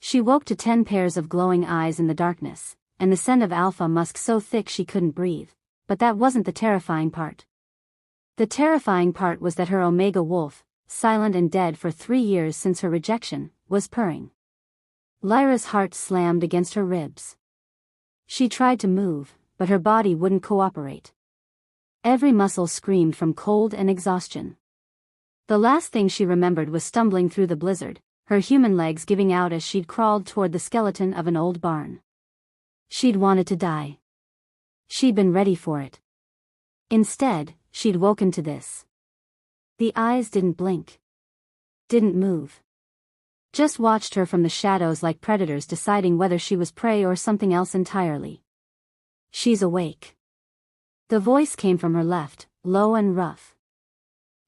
She woke to 10 pairs of glowing eyes in the darkness, and the scent of alpha musk so thick she couldn't breathe. But that wasn't the terrifying part. The terrifying part was that her Omega wolf, silent and dead for 3 years since her rejection, was purring. Lyra's heart slammed against her ribs. She tried to move, but her body wouldn't cooperate. Every muscle screamed from cold and exhaustion. The last thing she remembered was stumbling through the blizzard, her human legs giving out as she'd crawled toward the skeleton of an old barn. She'd wanted to die. She'd been ready for it. Instead, she'd woken to this. The eyes didn't blink. Didn't move. Just watched her from the shadows like predators deciding whether she was prey or something else entirely. She's awake. The voice came from her left, low and rough.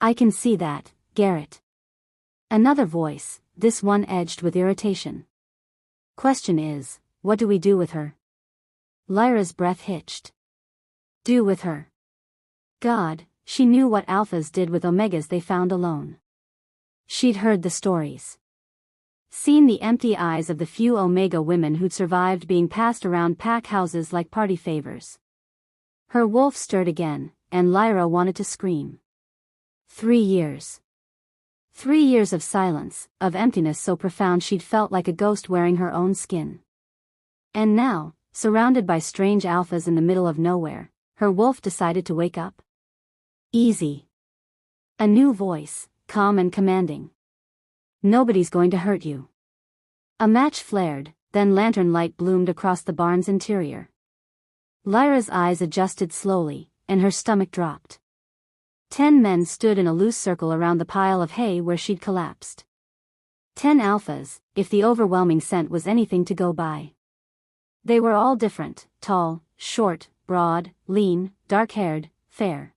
I can see that, Garrett. Another voice, this one edged with irritation. Question is, what do we do with her? Lyra's breath hitched. Do with her. God, she knew what alphas did with omegas they found alone. She'd heard the stories. Seen the empty eyes of the few omega women who'd survived being passed around pack houses like party favors. Her wolf stirred again, and Lyra wanted to scream. 3 years. 3 years of silence, of emptiness so profound she'd felt like a ghost wearing her own skin. And now, surrounded by strange alphas in the middle of nowhere, her wolf decided to wake up. Easy. A new voice, calm and commanding. Nobody's going to hurt you. A match flared, then lantern light bloomed across the barn's interior. Lyra's eyes adjusted slowly, and her stomach dropped. 10 men stood in a loose circle around the pile of hay where she'd collapsed. 10 alphas, if the overwhelming scent was anything to go by. They were all different, tall, short, broad, lean, dark-haired, fair.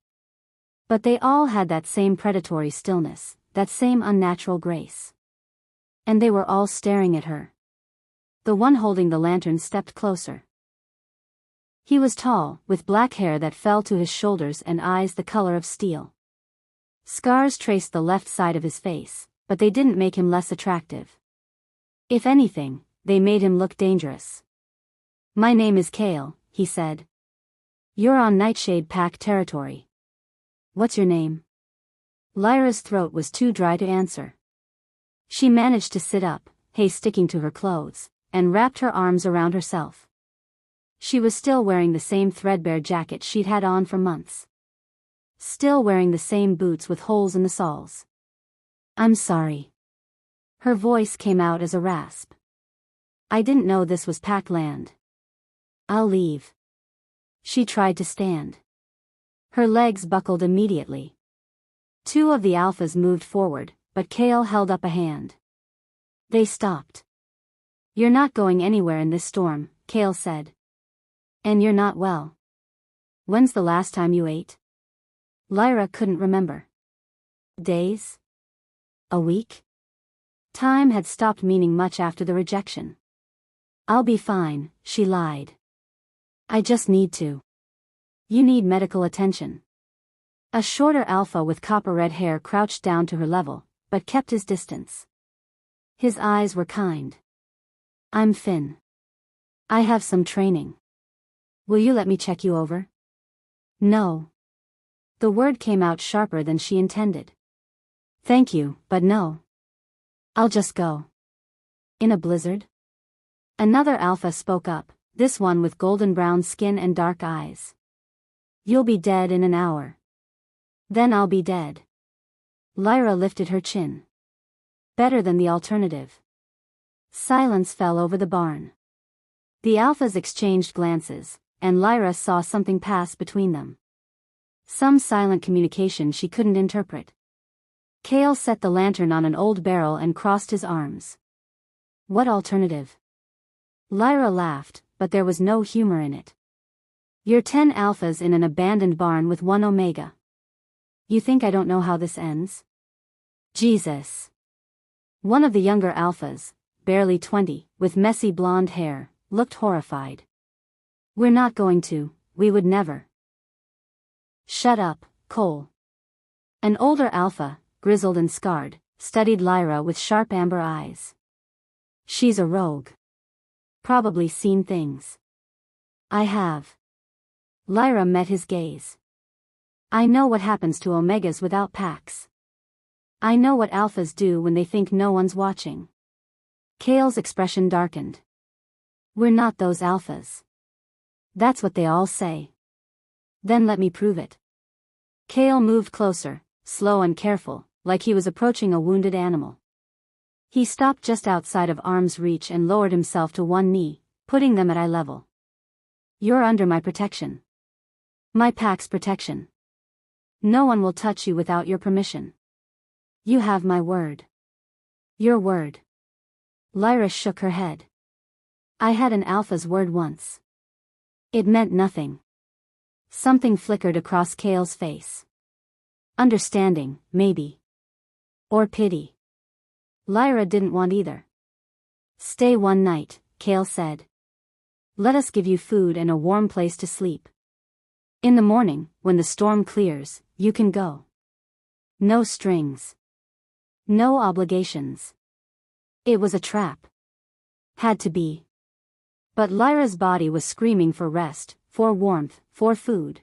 But they all had that same predatory stillness, that same unnatural grace. And they were all staring at her. The one holding the lantern stepped closer. He was tall, with black hair that fell to his shoulders and eyes the color of steel. Scars traced the left side of his face, but they didn't make him less attractive. If anything, they made him look dangerous. My name is Kale, he said. You're on Nightshade Pack territory. What's your name? Lyra's throat was too dry to answer. She managed to sit up, hay sticking to her clothes, and wrapped her arms around herself. She was still wearing the same threadbare jacket she'd had on for months. Still wearing the same boots with holes in the soles. I'm sorry. Her voice came out as a rasp. I didn't know this was pack land. I'll leave. She tried to stand. Her legs buckled immediately. 2 of the alphas moved forward, but Kale held up a hand. They stopped. You're not going anywhere in this storm, Kale said. And you're not well. When's the last time you ate? Lyra couldn't remember. Days? A week? Time had stopped meaning much after the rejection. I'll be fine, she lied. I just need to. You need medical attention. A shorter alpha with copper-red hair crouched down to her level, but kept his distance. His eyes were kind. I'm Finn. I have some training. Will you let me check you over? No. The word came out sharper than she intended. Thank you, but no. I'll just go. In a blizzard? Another alpha spoke up, this one with golden brown skin and dark eyes. You'll be dead in an hour. Then I'll be dead. Lyra lifted her chin. Better than the alternative. Silence fell over the barn. The alphas exchanged glances, and Lyra saw something pass between them. Some silent communication she couldn't interpret. Kale set the lantern on an old barrel and crossed his arms. What alternative? Lyra laughed, but there was no humor in it. You're 10 alphas in an abandoned barn with 1 omega. You think I don't know how this ends? Jesus. One of the younger alphas, barely 20, with messy blonde hair, looked horrified. We're not going to, we would never. Shut up, Cole. An older alpha, grizzled and scarred, studied Lyra with sharp amber eyes. She's a rogue. Probably seen things. I have. Lyra met his gaze. I know what happens to Omegas without packs. I know what alphas do when they think no one's watching. Kale's expression darkened. We're not those alphas. That's what they all say. Then let me prove it. Kale moved closer, slow and careful, like he was approaching a wounded animal. He stopped just outside of arm's reach and lowered himself to one knee, putting them at eye level. You're under my protection. My pack's protection. No one will touch you without your permission. You have my word. Your word. Lyra shook her head. I had an alpha's word once. It meant nothing. Something flickered across Kale's face. Understanding, maybe. Or pity. Lyra didn't want either. Stay one night, Kale said. Let us give you food and a warm place to sleep. In the morning, when the storm clears, you can go. No strings. No obligations. It was a trap. Had to be. But Lyra's body was screaming for rest, for warmth, for food.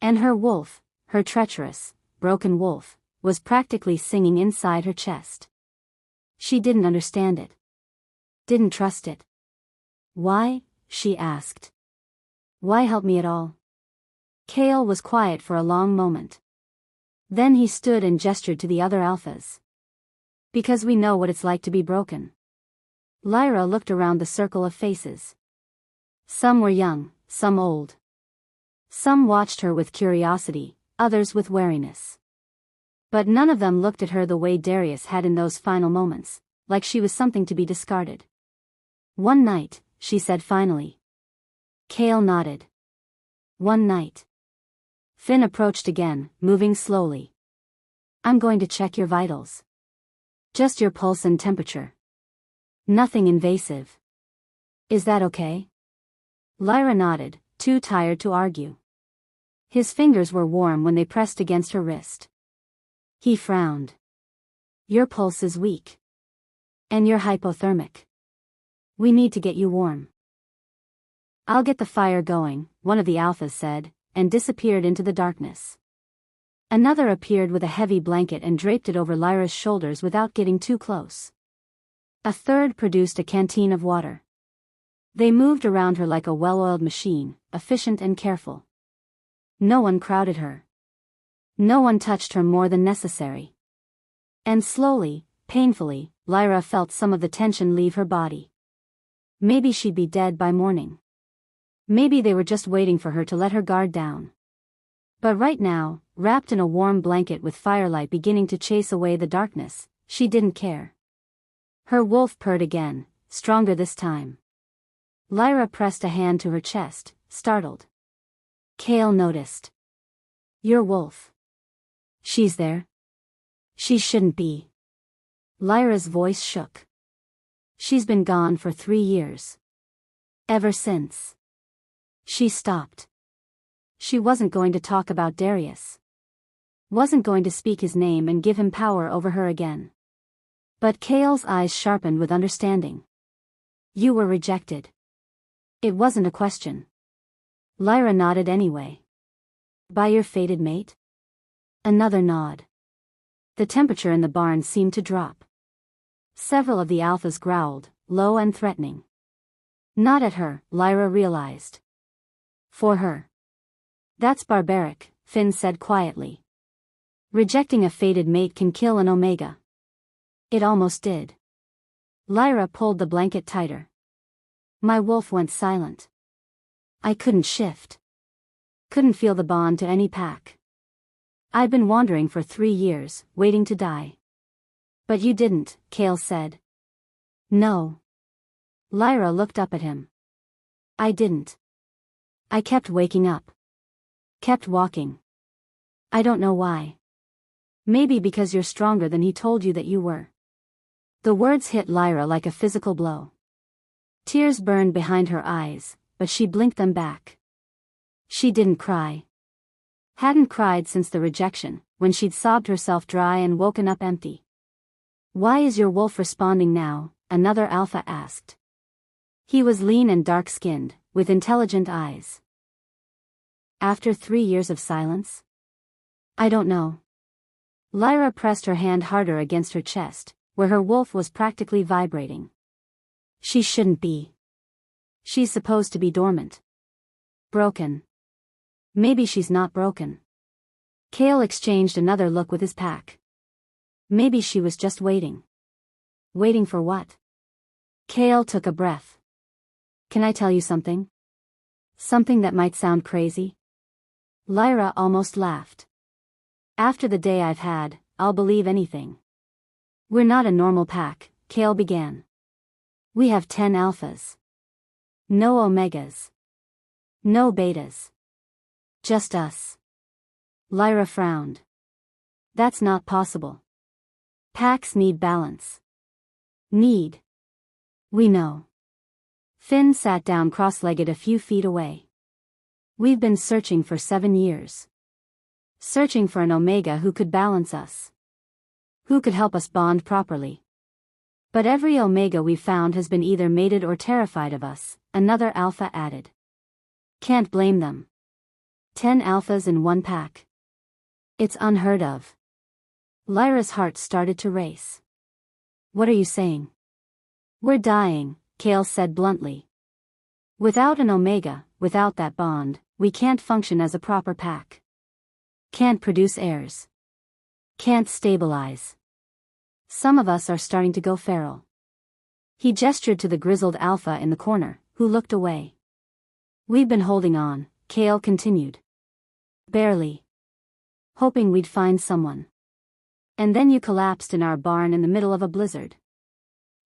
And her wolf, her treacherous, broken wolf, was practically singing inside her chest. She didn't understand it. Didn't trust it. Why? She asked. Why help me at all? Kale was quiet for a long moment. Then he stood and gestured to the other alphas. Because we know what it's like to be broken. Lyra looked around the circle of faces. Some were young, some old. Some watched her with curiosity, others with wariness. But none of them looked at her the way Darius had in those final moments, like she was something to be discarded. One night, she said finally. Kale nodded. One night. Finn approached again, moving slowly. I'm going to check your vitals. Just your pulse and temperature. Nothing invasive. Is that okay? Lyra nodded, too tired to argue. His fingers were warm when they pressed against her wrist. He frowned. Your pulse is weak. And you're hypothermic. We need to get you warm. I'll get the fire going, one of the alphas said, and disappeared into the darkness. Another appeared with a heavy blanket and draped it over Lyra's shoulders without getting too close. A third produced a canteen of water. They moved around her like a well-oiled machine, efficient and careful. No one crowded her. No one touched her more than necessary. And slowly, painfully, Lyra felt some of the tension leave her body. Maybe she'd be dead by morning. Maybe they were just waiting for her to let her guard down. But right now, wrapped in a warm blanket with firelight beginning to chase away the darkness, she didn't care. Her wolf purred again, stronger this time. Lyra pressed a hand to her chest, startled. Kale noticed. Your wolf. She's there. She shouldn't be. Lyra's voice shook. She's been gone for 3 years. Ever since. She stopped. She wasn't going to talk about Darius. Wasn't going to speak his name and give him power over her again. But Kale's eyes sharpened with understanding. You were rejected. It wasn't a question. Lyra nodded anyway. By your fated mate? Another nod. The temperature in the barn seemed to drop. Several of the alphas growled, low and threatening. Not at her, Lyra realized. For her. That's barbaric, Finn said quietly. Rejecting a fated mate can kill an Omega. It almost did. Lyra pulled the blanket tighter. My wolf went silent. I couldn't shift. Couldn't feel the bond to any pack. I'd been wandering for 3 years, waiting to die. But you didn't, Kale said. No. Lyra looked up at him. I didn't. I kept waking up. Kept walking. I don't know why. Maybe because you're stronger than he told you that you were. The words hit Lyra like a physical blow. Tears burned behind her eyes, but she blinked them back. She didn't cry. Hadn't cried since the rejection, when she'd sobbed herself dry and woken up empty. Why is your wolf responding now? another alpha asked. He was lean and dark-skinned, with intelligent eyes. After 3 years of silence? I don't know. Lyra pressed her hand harder against her chest, where her wolf was practically vibrating. She shouldn't be. She's supposed to be dormant. Broken. Maybe she's not broken. Kale exchanged another look with his pack. Maybe she was just waiting. Waiting for what? Kale took a breath. Can I tell you something? Something that might sound crazy? Lyra almost laughed. After the day I've had, I'll believe anything. We're not a normal pack, Kale began. We have 10 alphas. No omegas. No betas. Just us. Lyra frowned. That's not possible. Packs need balance. Need. We know. Finn sat down cross-legged a few feet away. We've been searching for 7 years. Searching for an omega who could balance us. Who could help us bond properly. But every omega we've found has been either mated or terrified of us, another alpha added. Can't blame them. 10 alphas in one pack. It's unheard of. Lyra's heart started to race. What are you saying? We're dying, Kale said bluntly. Without an omega, without that bond, we can't function as a proper pack. Can't produce heirs. Can't stabilize. Some of us are starting to go feral. He gestured to the grizzled alpha in the corner, who looked away. We've been holding on, Kale continued. Barely. Hoping we'd find someone. And then you collapsed in our barn in the middle of a blizzard.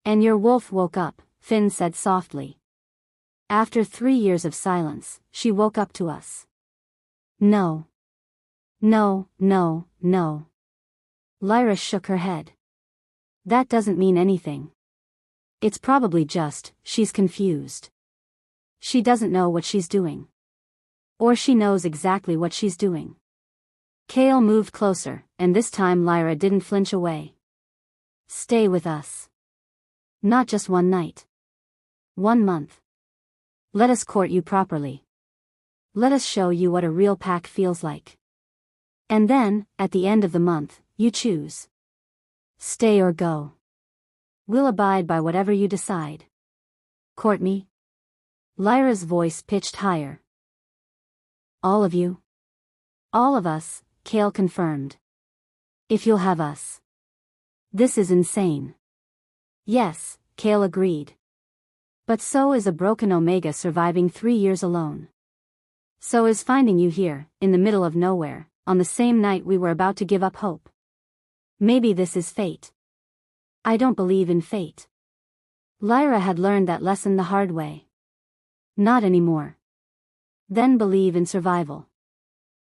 And your wolf woke up, Finn said softly. After 3 years of silence, she woke up to us. No. No, no, no. Lyra shook her head. That doesn't mean anything. It's probably just, she's confused. She doesn't know what she's doing. Or she knows exactly what she's doing. Kale moved closer, and this time Lyra didn't flinch away. Stay with us. Not just one night. 1 month. Let us court you properly. Let us show you what a real pack feels like. And then, at the end of the month, you choose. Stay or go. We'll abide by whatever you decide. Court me? Lyra's voice pitched higher. All of you? All of us, Kale confirmed. If you'll have us. This is insane. Yes, Kale agreed. But so is a broken omega surviving 3 years alone. So is finding you here, in the middle of nowhere, on the same night we were about to give up hope. Maybe this is fate. I don't believe in fate. Lyra had learned that lesson the hard way. Not anymore. Then believe in survival.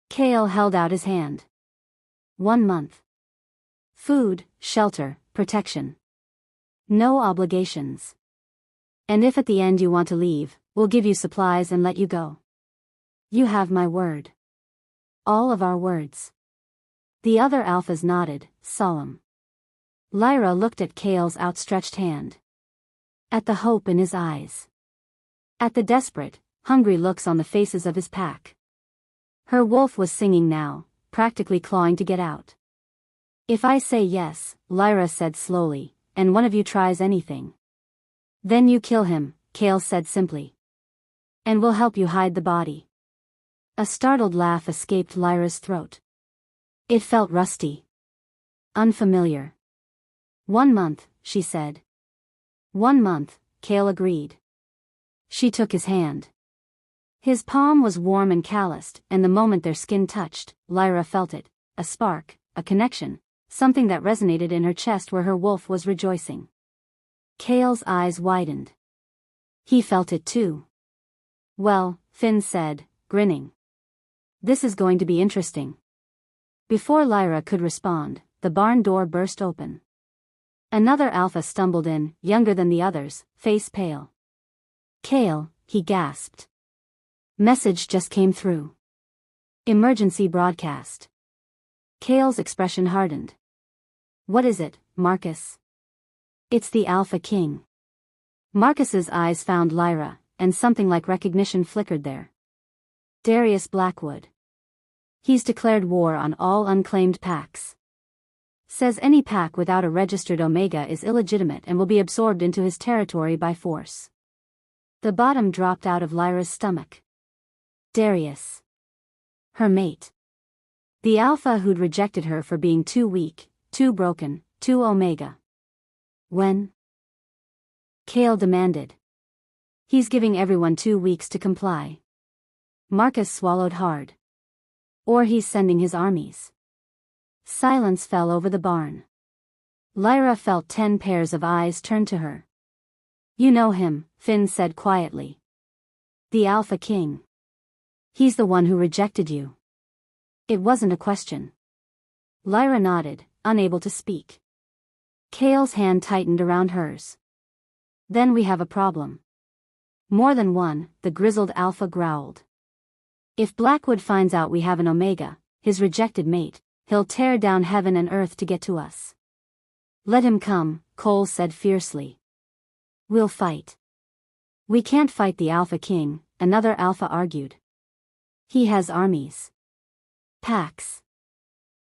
Kale held out his hand. 1 month. Food, shelter, protection. No obligations. And if at the end you want to leave, we'll give you supplies and let you go. You have my word. All of our words. The other alphas nodded, solemn. Lyra looked at Kale's outstretched hand. At the hope in his eyes. At the desperate, hungry looks on the faces of his pack. Her wolf was singing now, practically clawing to get out. If I say yes, Lyra said slowly, and one of you tries anything. Then you kill him, Kale said simply. And we'll help you hide the body. A startled laugh escaped Lyra's throat. It felt rusty. Unfamiliar. 1 month, she said. 1 month, Kale agreed. She took his hand. His palm was warm and calloused, and the moment their skin touched, Lyra felt it, a spark, a connection, something that resonated in her chest where her wolf was rejoicing. Kale's eyes widened. He felt it too. Well, Finn said, grinning. This is going to be interesting. Before Lyra could respond, the barn door burst open. Another alpha stumbled in, younger than the others, face pale. Kale, he gasped. Message just came through. Emergency broadcast. Kale's expression hardened. What is it, Marcus? It's the Alpha King. Marcus's eyes found Lyra, and something like recognition flickered there. Darius Blackwood. He's declared war on all unclaimed packs. Says any pack without a registered Omega is illegitimate and will be absorbed into his territory by force. The bottom dropped out of Lyra's stomach. Darius. Her mate. The Alpha who'd rejected her for being too weak, too broken, too Omega. When? Cale demanded. He's giving everyone 2 weeks to comply. Marcus swallowed hard. Or he's sending his armies. Silence fell over the barn. Lyra felt 10 pairs of eyes turn to her. You know him, Finn said quietly. The Alpha King. He's the one who rejected you. It wasn't a question. Lyra nodded, unable to speak. Cale's hand tightened around hers. Then we have a problem. More than one, the grizzled Alpha growled. If Blackwood finds out we have an Omega, his rejected mate, he'll tear down heaven and earth to get to us. Let him come, Cole said fiercely. We'll fight. We can't fight the Alpha King, another Alpha argued. He has armies. Packs.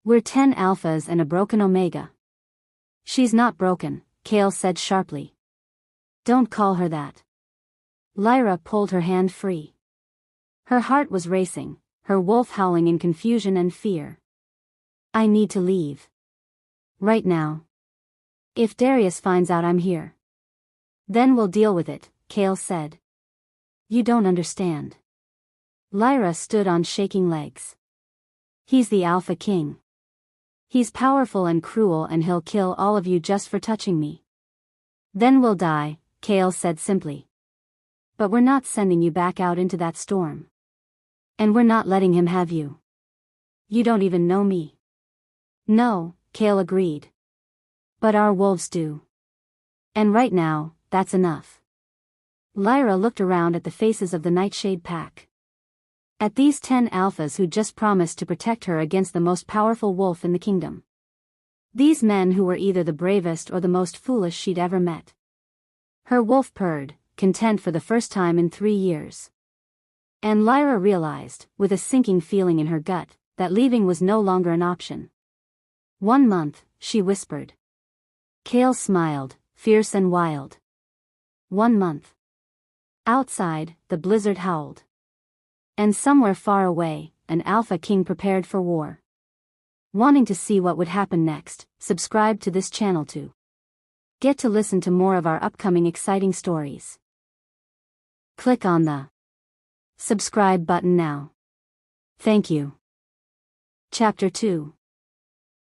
We're 10 Alphas and a broken Omega. She's not broken, Cale said sharply. Don't call her that. Lyra pulled her hand free. Her heart was racing, her wolf howling in confusion and fear. I need to leave. Right now. If Darius finds out I'm here. Then we'll deal with it, Cale said. You don't understand. Lyra stood on shaking legs. He's the Alpha King. He's powerful and cruel and he'll kill all of you just for touching me. Then we'll die, Cale said simply. But we're not sending you back out into that storm. And we're not letting him have you. You don't even know me. No, Cale agreed. But our wolves do. And right now, that's enough. Lyra looked around at the faces of the Nightshade pack. At these 10 Alphas who just promised to protect her against the most powerful wolf in the kingdom. These men who were either the bravest or the most foolish she'd ever met. Her wolf purred, content for the first time in 3 years. And Lyra realized, with a sinking feeling in her gut, that leaving was no longer an option. 1 month, she whispered. Cale smiled, fierce and wild. 1 month. Outside, the blizzard howled. And somewhere far away, an Alpha King prepared for war. Wanting to see what would happen next, subscribe to this channel to get to listen to more of our upcoming exciting stories. Click on the subscribe button now. Thank you. Chapter 2.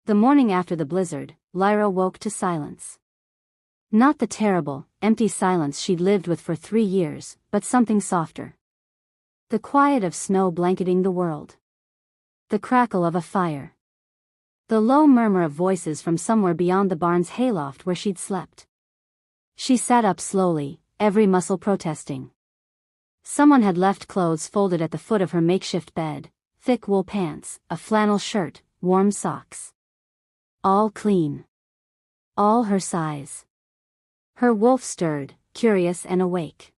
The morning after the blizzard, Lyra woke to silence. Not the terrible, empty silence she'd lived with for 3 years, but something softer. The quiet of snow blanketing the world. The crackle of a fire. The low murmur of voices from somewhere beyond the barn's hayloft where she'd slept. She sat up slowly, every muscle protesting. Someone had left clothes folded at the foot of her makeshift bed, thick wool pants, a flannel shirt, warm socks. All clean. All her size. Her wolf stirred, curious and awake.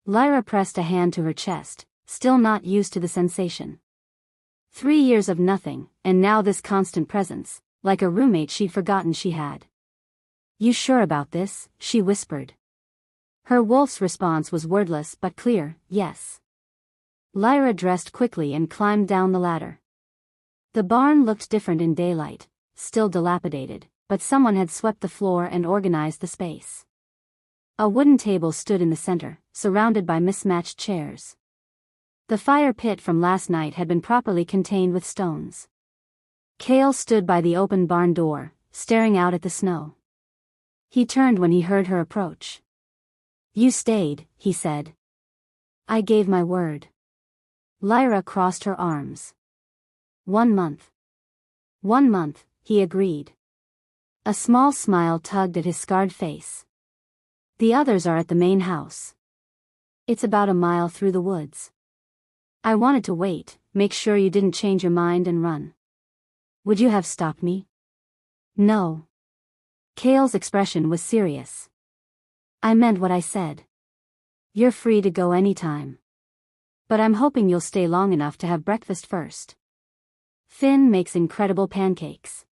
Lyra pressed a hand to her chest, still not used to the sensation. 3 years of nothing, and now this constant presence, like a roommate she'd forgotten she had. You sure about this? She whispered. Her wolf's response was wordless but clear, yes. Lyra dressed quickly and climbed down the ladder. The barn looked different in daylight, still dilapidated, but someone had swept the floor and organized the space. A wooden table stood in the center, surrounded by mismatched chairs. The fire pit from last night had been properly contained with stones. Cale stood by the open barn door, staring out at the snow. He turned when he heard her approach. You stayed, he said. I gave my word. Lyra crossed her arms. 1 month. 1 month, he agreed. A small smile tugged at his scarred face. The others are at the main house. It's about a mile through the woods. I wanted to wait, make sure you didn't change your mind and run. Would you have stopped me? No. Kale's expression was serious. I meant what I said. You're free to go anytime. But I'm hoping you'll stay long enough to have breakfast first. Finn makes incredible pancakes.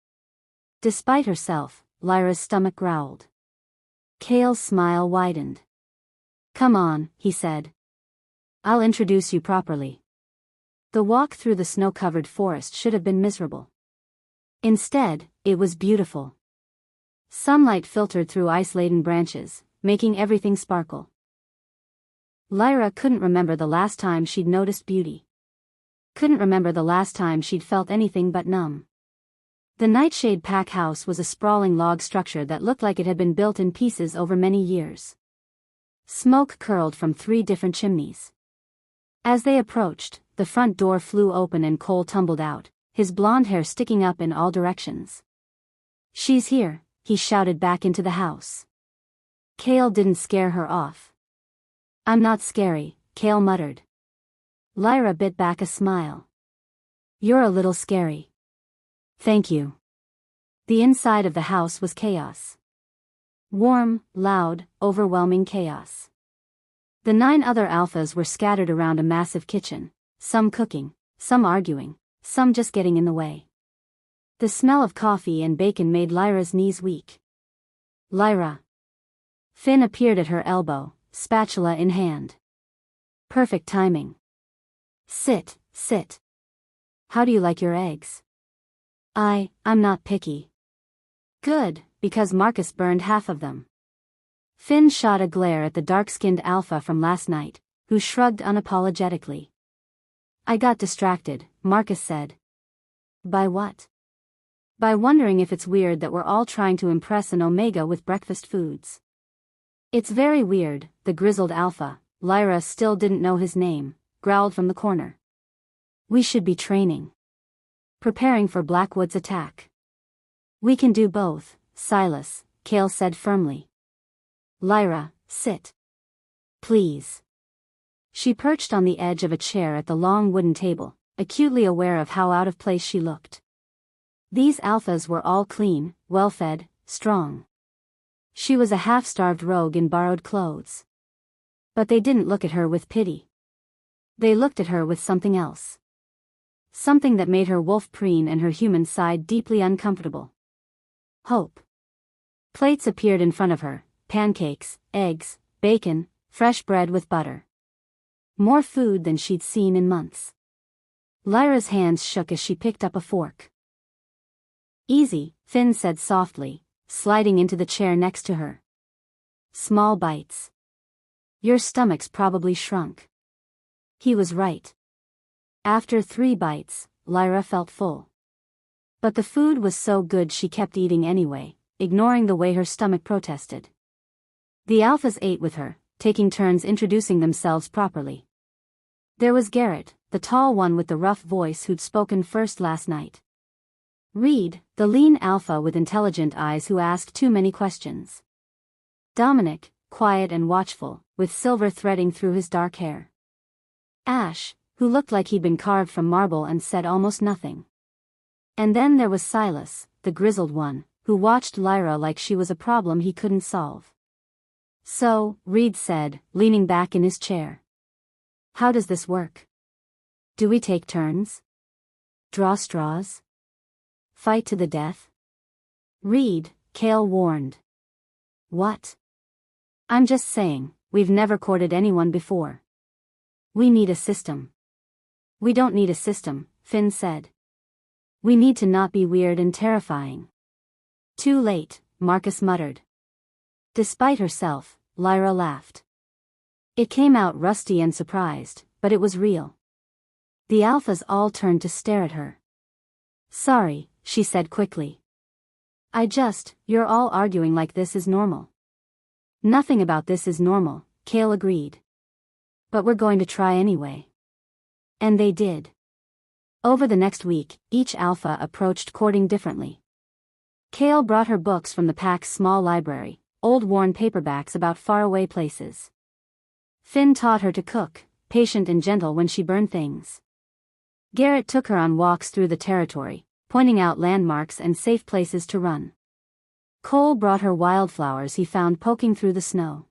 Despite herself, Lyra's stomach growled. Kale's smile widened. Come on, he said. I'll introduce you properly. The walk through the snow-covered forest should have been miserable. Instead, it was beautiful. Sunlight filtered through ice-laden branches, making everything sparkle. Lyra couldn't remember the last time she'd noticed beauty. Couldn't remember the last time she'd felt anything but numb. The Nightshade Pack house was a sprawling log structure that looked like it had been built in pieces over many years. Smoke curled from 3 different chimneys. As they approached, the front door flew open and Cole tumbled out, his blonde hair sticking up in all directions. She's here, he shouted back into the house. Kale didn't scare her off. I'm not scary, Kale muttered. Lyra bit back a smile. You're a little scary. Thank you. The inside of the house was chaos. Warm, loud, overwhelming chaos. The 9 other alphas were scattered around a massive kitchen, some cooking, some arguing, some just getting in the way. The smell of coffee and bacon made Lyra's knees weak. Lyra. Finn appeared at her elbow, spatula in hand. Perfect timing. Sit, sit. How do you like your eggs? I'm not picky. Good, because Marcus burned half of them. Finn shot a glare at the dark-skinned alpha from last night, who shrugged unapologetically. I got distracted, Marcus said. By what? By wondering if it's weird that we're all trying to impress an Omega with breakfast foods. It's very weird, the grizzled alpha, Lyra still didn't know his name, growled from the corner. We should be training. Preparing for Blackwood's attack. We can do both, Silas, Kale said firmly. Lyra, sit. Please. She perched on the edge of a chair at the long wooden table, acutely aware of how out of place she looked. These alphas were all clean, well-fed, strong. She was a half-starved rogue in borrowed clothes. But they didn't look at her with pity. They looked at her with something else. Something that made her wolf preen and her human side deeply uncomfortable. Hope. Plates appeared in front of her, pancakes, eggs, bacon, fresh bread with butter. More food than she'd seen in months. Lyra's hands shook as she picked up a fork. Easy, Finn said softly, sliding into the chair next to her. Small bites. Your stomach's probably shrunk. He was right. After 3 bites, Lyra felt full. But the food was so good she kept eating anyway, ignoring the way her stomach protested. The alphas ate with her, taking turns introducing themselves properly. There was Garrett, the tall one with the rough voice who'd spoken first last night. Reed, the lean alpha with intelligent eyes who asked too many questions. Dominic, quiet and watchful, with silver threading through his dark hair. Ash, who looked like he'd been carved from marble and said almost nothing. And then there was Silas, the grizzled one, who watched Lyra like she was a problem he couldn't solve. So, Reed said, leaning back in his chair. How does this work? Do we take turns? Draw straws? Fight to the death? Reed, Kale warned. What? I'm just saying, we've never courted anyone before. We need a system. We don't need a system, Finn said. We need to not be weird and terrifying. Too late, Marcus muttered. Despite herself, Lyra laughed. It came out rusty and surprised, but it was real. The alphas all turned to stare at her. Sorry, she said quickly. You're all arguing like this is normal. Nothing about this is normal, Kale agreed. But we're going to try anyway. And they did. Over the next week, each alpha approached courting differently. Kale brought her books from the pack's small library, old worn paperbacks about faraway places. Finn taught her to cook, patient and gentle when she burned things. Garrett took her on walks through the territory, pointing out landmarks and safe places to run. Cole brought her wildflowers he found poking through the snow.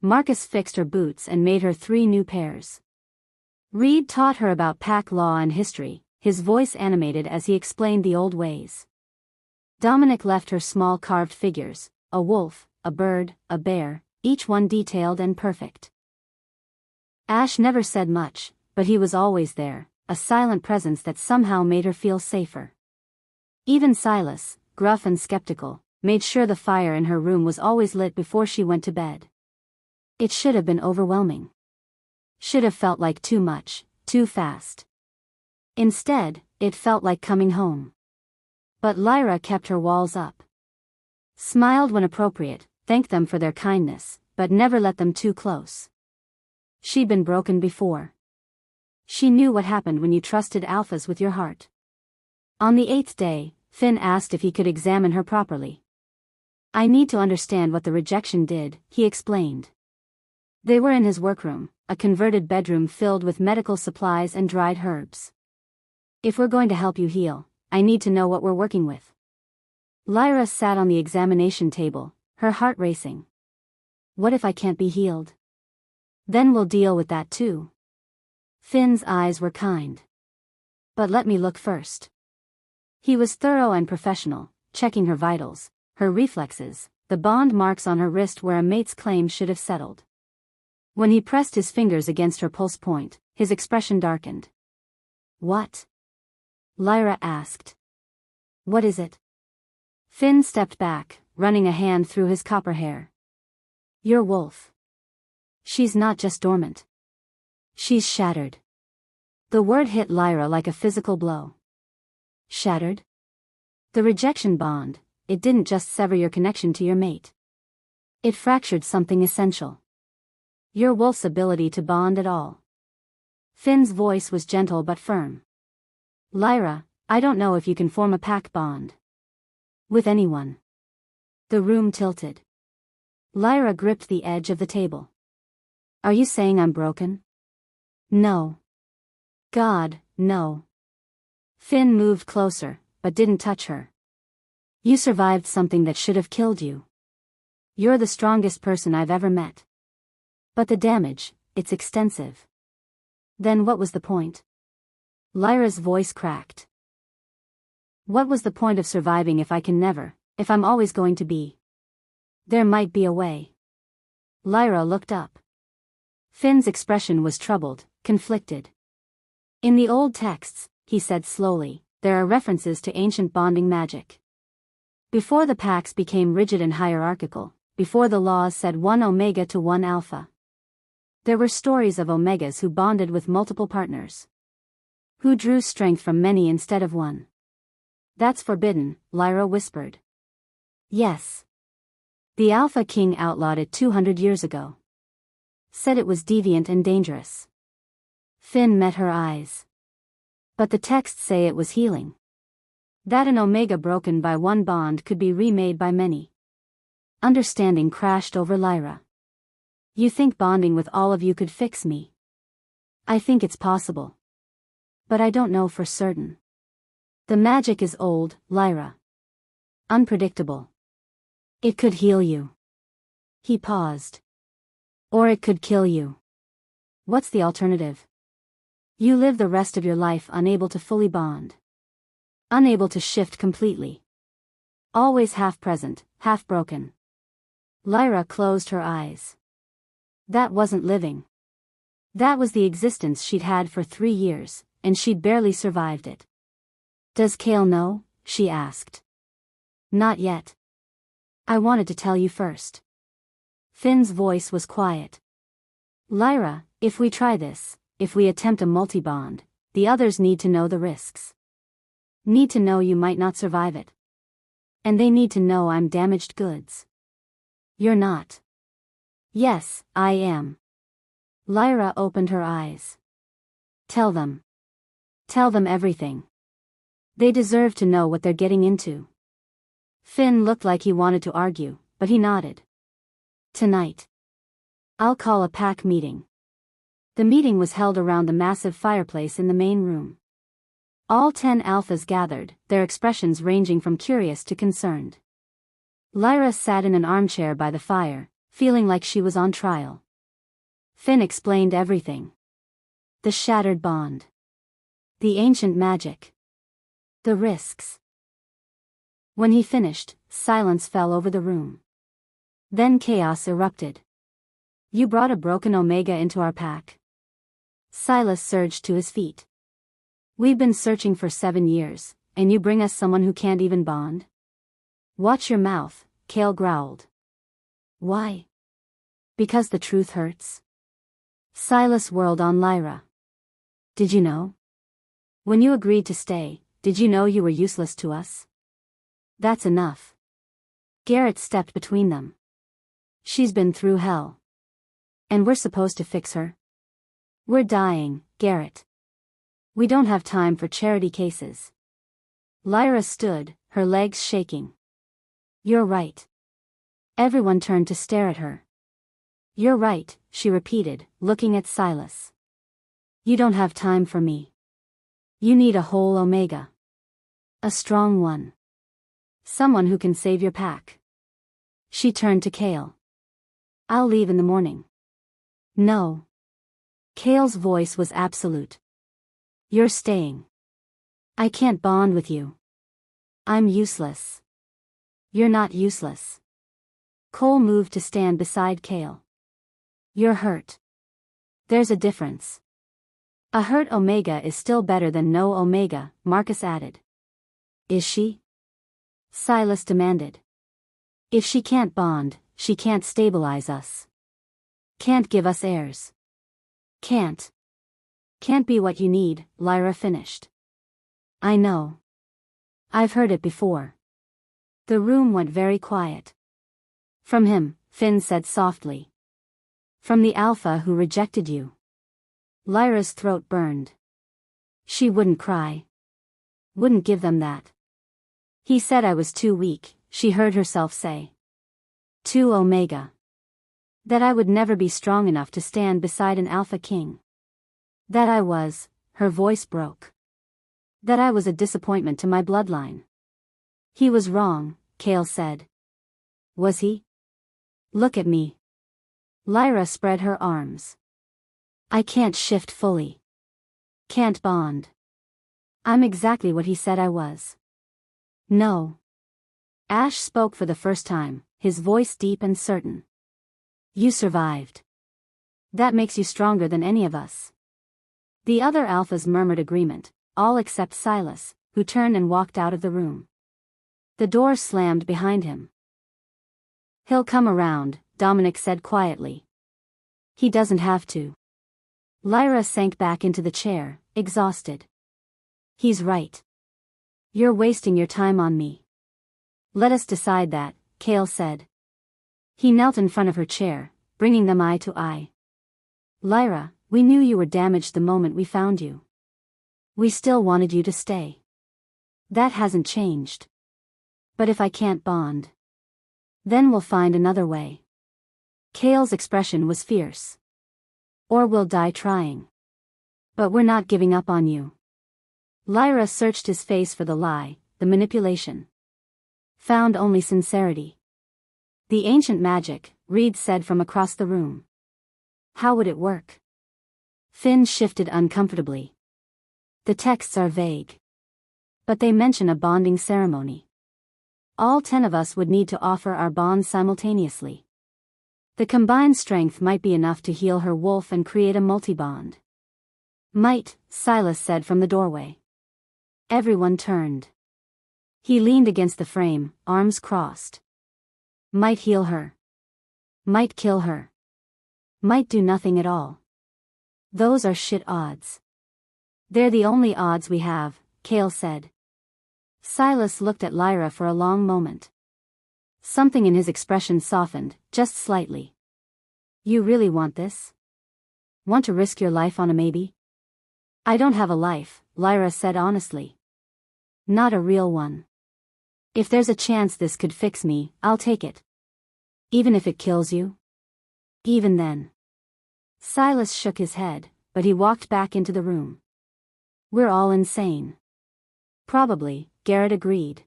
Marcus fixed her boots and made her 3 new pairs. Reed taught her about pack law and history, his voice animated as he explained the old ways. Dominic left her small carved figures, a wolf, a bird, a bear, each one detailed and perfect. Ash never said much, but he was always there, a silent presence that somehow made her feel safer. Even Silas, gruff and skeptical, made sure the fire in her room was always lit before she went to bed. It should have been overwhelming. Should have felt like too much, too fast. Instead, it felt like coming home. But Lyra kept her walls up. Smiled when appropriate, thanked them for their kindness, but never let them too close. She'd been broken before. She knew what happened when you trusted alphas with your heart. On the 8th day, Finn asked if he could examine her properly. I need to understand what the rejection did, he explained. They were in his workroom, a converted bedroom filled with medical supplies and dried herbs. If we're going to help you heal, I need to know what we're working with. Lyra sat on the examination table, her heart racing. What if I can't be healed? Then we'll deal with that too. Finn's eyes were kind. But let me look first. He was thorough and professional, checking her vitals, her reflexes, the bond marks on her wrist where a mate's claim should have settled. When he pressed his fingers against her pulse point, his expression darkened. What? Lyra asked. What is it? Finn stepped back, running a hand through his copper hair. Your wolf. She's not just dormant. She's shattered. The word hit Lyra like a physical blow. Shattered? The rejection bond, it didn't just sever your connection to your mate. It fractured something essential. Your wolf's ability to bond at all. Finn's voice was gentle but firm. Lyra, I don't know if you can form a pack bond. With anyone. The room tilted. Lyra gripped the edge of the table. Are you saying I'm broken? No. God, no. Finn moved closer, but didn't touch her. You survived something that should have killed you. You're the strongest person I've ever met. But the damage, it's extensive. Then what was the point? Lyra's voice cracked. What was the point of surviving if I can never, if I'm always going to be? There might be a way. Lyra looked up. Finn's expression was troubled, conflicted. In the old texts, he said slowly, there are references to ancient bonding magic. Before the packs became rigid and hierarchical, before the laws said 1 omega to 1 alpha. There were stories of omegas who bonded with multiple partners. Who drew strength from many instead of one. That's forbidden, Lyra whispered. Yes. The Alpha King outlawed it 200 years ago. Said it was deviant and dangerous. Finn met her eyes. But the texts say it was healing. That an omega broken by one bond could be remade by many. Understanding crashed over Lyra. You think bonding with all of you could fix me? I think it's possible. But I don't know for certain. The magic is old, Lyra. Unpredictable. It could heal you. He paused. Or it could kill you. What's the alternative? You live the rest of your life unable to fully bond. Unable to shift completely. Always half present, half broken. Lyra closed her eyes. That wasn't living. That was the existence she'd had for 3 years, and she'd barely survived it. Does Kale know? She asked. Not yet. I wanted to tell you first. Finn's voice was quiet. Lyra, if we try this, if we attempt a multi-bond, the others need to know the risks. Need to know you might not survive it. And they need to know I'm damaged goods. You're not. Yes, I am. Lyra opened her eyes. Tell them. Tell them everything. They deserve to know what they're getting into. Finn looked like he wanted to argue, but he nodded. Tonight. I'll call a pack meeting. The meeting was held around the massive fireplace in the main room. All 10 alphas gathered, their expressions ranging from curious to concerned. Lyra sat in an armchair by the fire, feeling like she was on trial. Finn explained everything. The shattered bond. The ancient magic. The risks. When he finished, silence fell over the room. Then chaos erupted. You brought a broken Omega into our pack. Silas surged to his feet. We've been searching for 7 years, and you bring us someone who can't even bond? Watch your mouth, Cale growled. Why? Because the truth hurts. Silas whirled on Lyra. Did you know? When you agreed to stay, did you know you were useless to us? That's enough. Garrett stepped between them. She's been through hell. And we're supposed to fix her? We're dying, Garrett. We don't have time for charity cases. Lyra stood, her legs shaking. You're right. Everyone turned to stare at her. You're right, she repeated, looking at Silas. You don't have time for me. You need a whole Omega. A strong one. Someone who can save your pack. She turned to Cale. I'll leave in the morning. No. Cale's voice was absolute. You're staying. I can't bond with you. I'm useless. You're not useless. Cole moved to stand beside Cale. You're hurt. There's a difference. A hurt Omega is still better than no Omega, Marcus added. Is she? Silas demanded. If she can't bond, she can't stabilize us. Can't give us heirs. Can't be what you need, Lyra finished. I know. I've heard it before. The room went very quiet. From him, Finn said softly. From the Alpha who rejected you. Lyra's throat burned. She wouldn't cry. Wouldn't give them that. He said I was too weak, she heard herself say. Too Omega. That I would never be strong enough to stand beside an Alpha King. That I was, her voice broke. That I was a disappointment to my bloodline. He was wrong, Cale said. Was he? Look at me. Lyra spread her arms. I can't shift fully. Can't bond. I'm exactly what he said I was. No. Ash spoke for the first time, his voice deep and certain. You survived. That makes you stronger than any of us. The other Alphas murmured agreement, all except Silas, who turned and walked out of the room. The door slammed behind him. He'll come around, Dominic said quietly. He doesn't have to. Lyra sank back into the chair, exhausted. He's right. You're wasting your time on me. Let us decide that, Cale said. He knelt in front of her chair, bringing them eye to eye. Lyra, we knew you were damaged the moment we found you. We still wanted you to stay. That hasn't changed. But if I can't bond, then we'll find another way. Cale's expression was fierce. Or we'll die trying. But we're not giving up on you. Lyra searched his face for the lie, the manipulation. Found only sincerity. The ancient magic, Reed said from across the room. How would it work? Finn shifted uncomfortably. The texts are vague. But they mention a bonding ceremony. All 10 of us would need to offer our bonds simultaneously. The combined strength might be enough to heal her wolf and create a multi-bond. Might, Silas said from the doorway. Everyone turned. He leaned against the frame, arms crossed. Might heal her. Might kill her. Might do nothing at all. Those are shit odds. They're the only odds we have, Cale said. Silas looked at Lyra for a long moment. Something in his expression softened, just slightly. You really want this? Want to risk your life on a maybe? I don't have a life, Lyra said honestly. Not a real one. If there's a chance this could fix me, I'll take it. Even if it kills you? Even then. Silas shook his head, but he walked back into the room. We're all insane. Probably, Garrett agreed.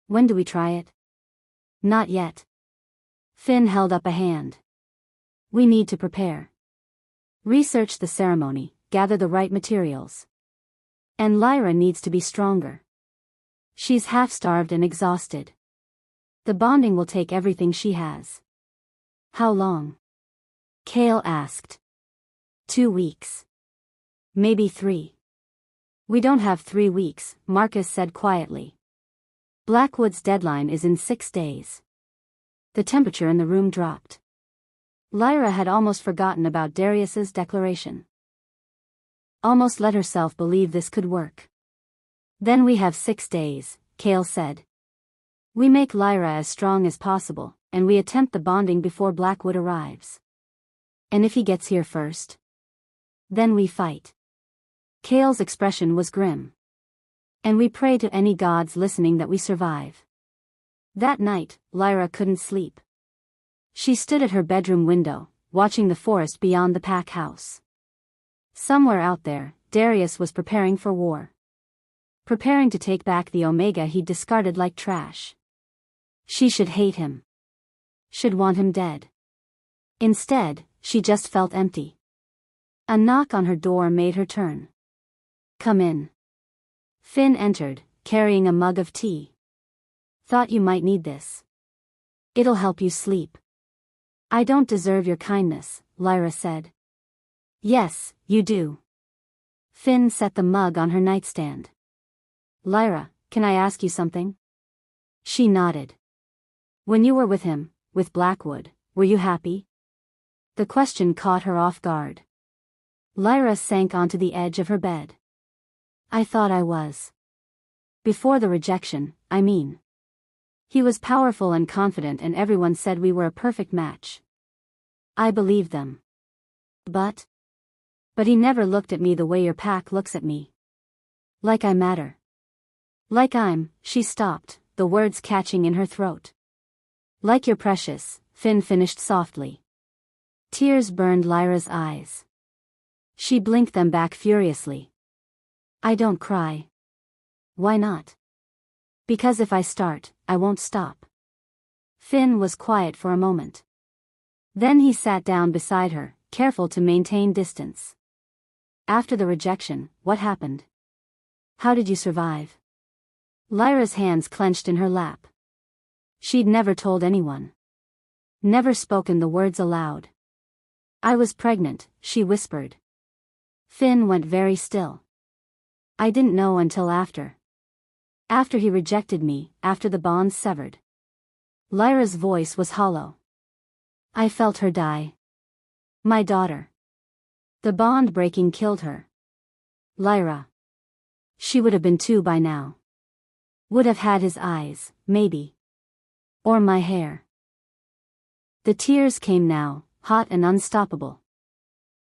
When do we try it? Not yet. Finn held up a hand. We need to prepare. Research the ceremony, gather the right materials. And Lyra needs to be stronger. She's half-starved and exhausted. The bonding will take everything she has. How long? Cale asked. 2 weeks. Maybe 3. We don't have 3 weeks, Marcus said quietly. Blackwood's deadline is in 6 days. The temperature in the room dropped. Lyra had almost forgotten about Darius's declaration. Almost let herself believe this could work. Then we have 6 days, Cale said. We make Lyra as strong as possible, and we attempt the bonding before Blackwood arrives. And if he gets here first? Then we fight. Cale's expression was grim. And we pray to any gods listening that we survive. That night, Lyra couldn't sleep. She stood at her bedroom window, watching the forest beyond the pack house. Somewhere out there, Darius was preparing for war. Preparing to take back the Omega he'd discarded like trash. She should hate him. Should want him dead. Instead, she just felt empty. A knock on her door made her turn. Come in. Finn entered, carrying a mug of tea. Thought you might need this. It'll help you sleep. I don't deserve your kindness, Lyra said. Yes, you do. Finn set the mug on her nightstand. Lyra, can I ask you something? She nodded. When you were with him, with Blackwood, were you happy? The question caught her off guard. Lyra sank onto the edge of her bed. I thought I was. Before the rejection, I mean. He was powerful and confident and everyone said we were a perfect match. I believed them. But he never looked at me the way your pack looks at me. Like I matter. Like she stopped, the words catching in her throat. Like you're precious, Finn finished softly. Tears burned Lyra's eyes. She blinked them back furiously. I don't cry. Why not? Because if I start, I won't stop. Finn was quiet for a moment. Then he sat down beside her, careful to maintain distance. After the rejection, what happened? How did you survive? Lyra's hands clenched in her lap. She'd never told anyone. Never spoken the words aloud. I was pregnant, she whispered. Finn went very still. I didn't know until after. After he rejected me, after the bond severed. Lyra's voice was hollow. I felt her die. My daughter. The bond breaking killed her. Lyra. She would have been 2 by now. Would have had his eyes, maybe. Or my hair. The tears came now, hot and unstoppable.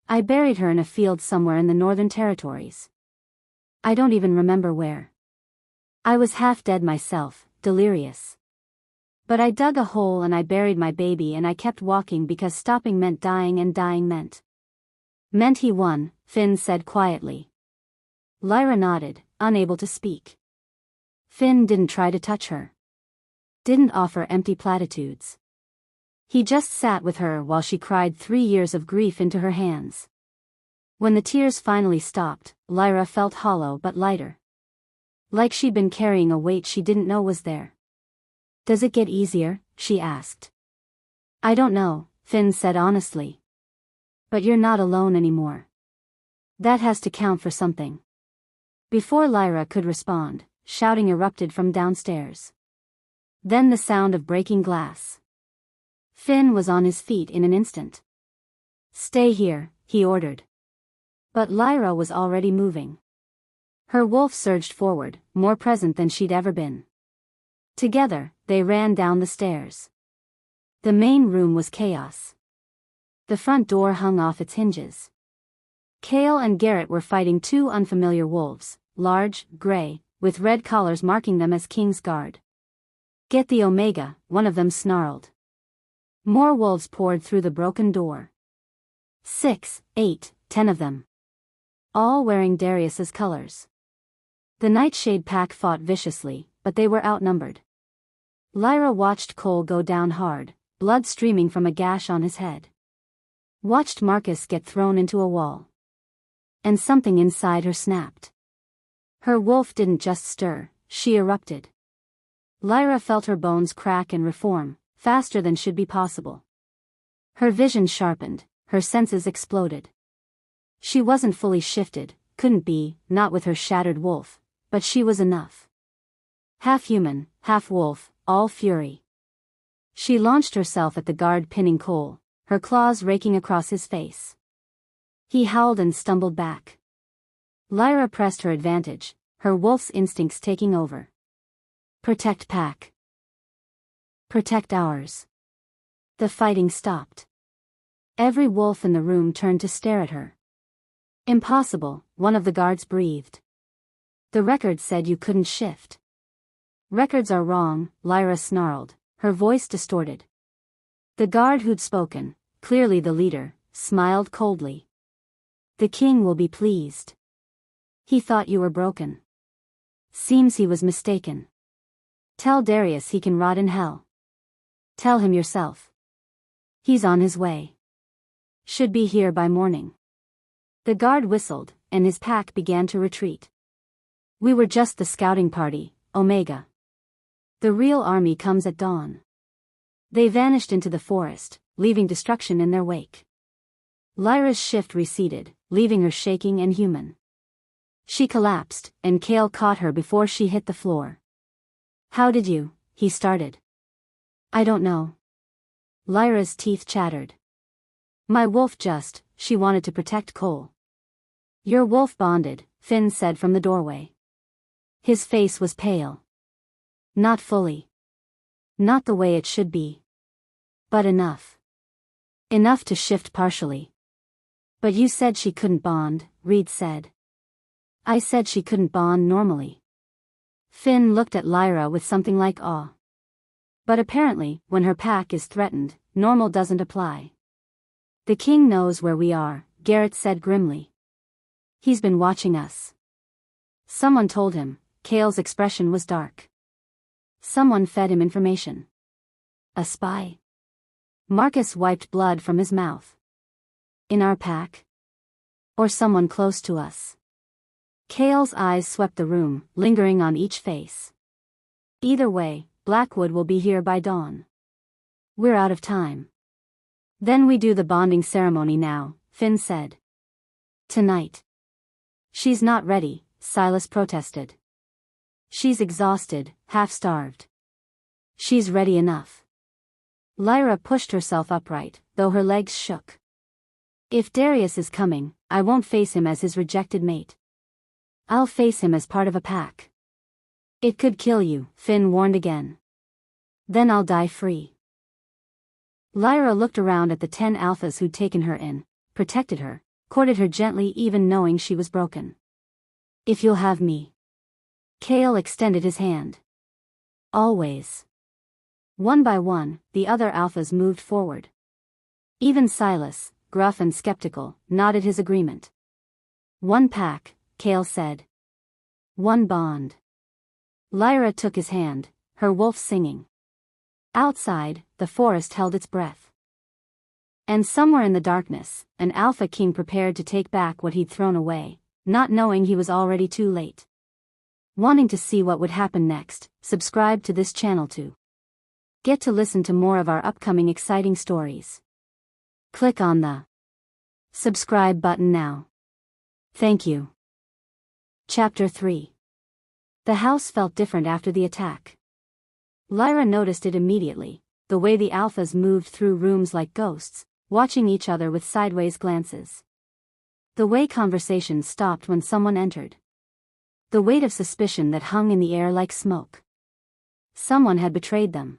I buried her in a field somewhere in the Northern Territories. I don't even remember where. I was half dead myself, delirious. But I dug a hole and I buried my baby and I kept walking because stopping meant dying and dying meant he won, Finn said quietly. Lyra nodded, unable to speak. Finn didn't try to touch her. Didn't offer empty platitudes. He just sat with her while she cried 3 years of grief into her hands. When the tears finally stopped, Lyra felt hollow but lighter. Like she'd been carrying a weight she didn't know was there. Does it get easier? She asked. I don't know, Finn said honestly. But you're not alone anymore. That has to count for something. Before Lyra could respond, shouting erupted from downstairs. Then the sound of breaking glass. Finn was on his feet in an instant. Stay here, he ordered. But Lyra was already moving. Her wolf surged forward, more present than she'd ever been. Together, they ran down the stairs. The main room was chaos. The front door hung off its hinges. Cale and Garrett were fighting 2 unfamiliar wolves, large, gray, with red collars marking them as King's Guard. Get the Omega, one of them snarled. More wolves poured through the broken door. 6, 8, 10 of them. All wearing Darius's colors. The Nightshade pack fought viciously, but they were outnumbered. Lyra watched Cole go down hard, blood streaming from a gash on his head. Watched Marcus get thrown into a wall. And something inside her snapped. Her wolf didn't just stir, she erupted. Lyra felt her bones crack and reform, faster than should be possible. Her vision sharpened, her senses exploded. She wasn't fully shifted, couldn't be, not with her shattered wolf, but she was enough. Half human, half wolf, all fury. She launched herself at the guard pinning Cole, her claws raking across his face. He howled and stumbled back. Lyra pressed her advantage, her wolf's instincts taking over. Protect pack. Protect ours. The fighting stopped. Every wolf in the room turned to stare at her. Impossible, one of the guards breathed. The record said you couldn't shift. Records are wrong, Lyra snarled, her voice distorted. The guard who'd spoken, clearly the leader, smiled coldly. The king will be pleased. He thought you were broken. Seems he was mistaken. Tell Darius he can rot in hell. Tell him yourself. He's on his way. Should be here by morning. The guard whistled, and his pack began to retreat. We were just the scouting party, Omega. The real army comes at dawn. They vanished into the forest, leaving destruction in their wake. Lyra's shift receded, leaving her shaking and human. She collapsed, and Cale caught her before she hit the floor. How did you, he started. I don't know. Lyra's teeth chattered. My wolf just, she wanted to protect Cole. Your wolf bonded, Finn said from the doorway. His face was pale. Not fully. Not the way it should be. But enough. Enough to shift partially. But you said she couldn't bond, Reed said. I said she couldn't bond normally. Finn looked at Lyra with something like awe. But apparently, when her pack is threatened, normal doesn't apply. The king knows where we are, Garrett said grimly. He's been watching us. Someone told him. Cale's expression was dark. Someone fed him information. A spy? Marcus wiped blood from his mouth. In our pack? Or someone close to us? Cale's eyes swept the room, lingering on each face. Either way, Blackwood will be here by dawn. We're out of time. Then we do the bonding ceremony now, Finn said. Tonight. She's not ready, Silas protested. She's exhausted, half-starved. She's ready enough. Lyra pushed herself upright, though her legs shook. If Darius is coming, I won't face him as his rejected mate. I'll face him as part of a pack. It could kill you, Finn warned again. Then I'll die free. Lyra looked around at the 10 alphas who'd taken her in, protected her, courted her gently even knowing she was broken. If you'll have me. Cale extended his hand. Always. One by one, the other alphas moved forward. Even Silas, gruff and skeptical, nodded his agreement. One pack, Cale said. One bond. Lyra took his hand, her wolf singing. Outside, the forest held its breath. And somewhere in the darkness, an alpha king prepared to take back what he'd thrown away, not knowing he was already too late. Wanting to see what would happen next, subscribe to this channel to get to listen to more of our upcoming exciting stories. Click on the subscribe button now. Thank you. Chapter 3. The house felt different after the attack. Lyra noticed it immediately, the way the alphas moved through rooms like ghosts, watching each other with sideways glances. The way conversations stopped when someone entered. The weight of suspicion that hung in the air like smoke. Someone had betrayed them.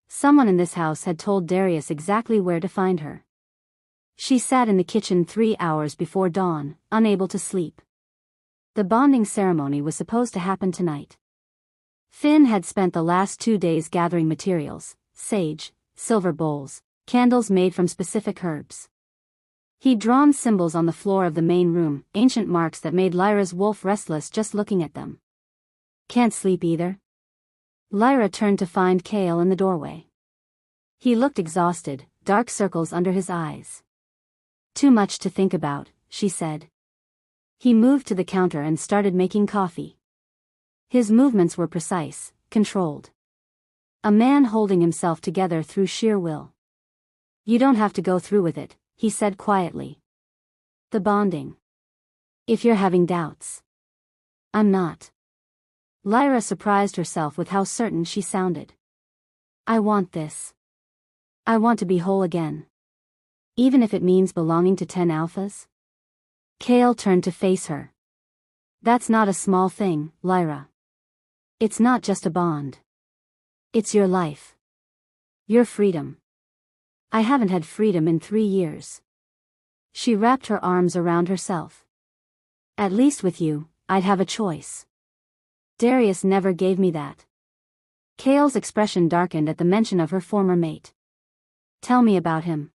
Someone in this house had told Darius exactly where to find her. She sat in the kitchen 3 hours before dawn, unable to sleep. The bonding ceremony was supposed to happen tonight. Finn had spent the last 2 days gathering materials, sage, silver bowls, candles made from specific herbs. He'd drawn symbols on the floor of the main room, ancient marks that made Lyra's wolf restless just looking at them. Can't sleep either? Lyra turned to find Kale in the doorway. He looked exhausted, dark circles under his eyes. Too much to think about, she said. He moved to the counter and started making coffee. His movements were precise, controlled. A man holding himself together through sheer will. You don't have to go through with it, he said quietly. The bonding. If you're having doubts. I'm not. Lyra surprised herself with how certain she sounded. I want this. I want to be whole again. Even if it means belonging to 10 alphas? Kale turned to face her. That's not a small thing, Lyra. It's not just a bond. It's your life. Your freedom. I haven't had freedom in 3 years. She wrapped her arms around herself. At least with you, I'd have a choice. Darius never gave me that. Kale's expression darkened at the mention of her former mate. Tell me about him.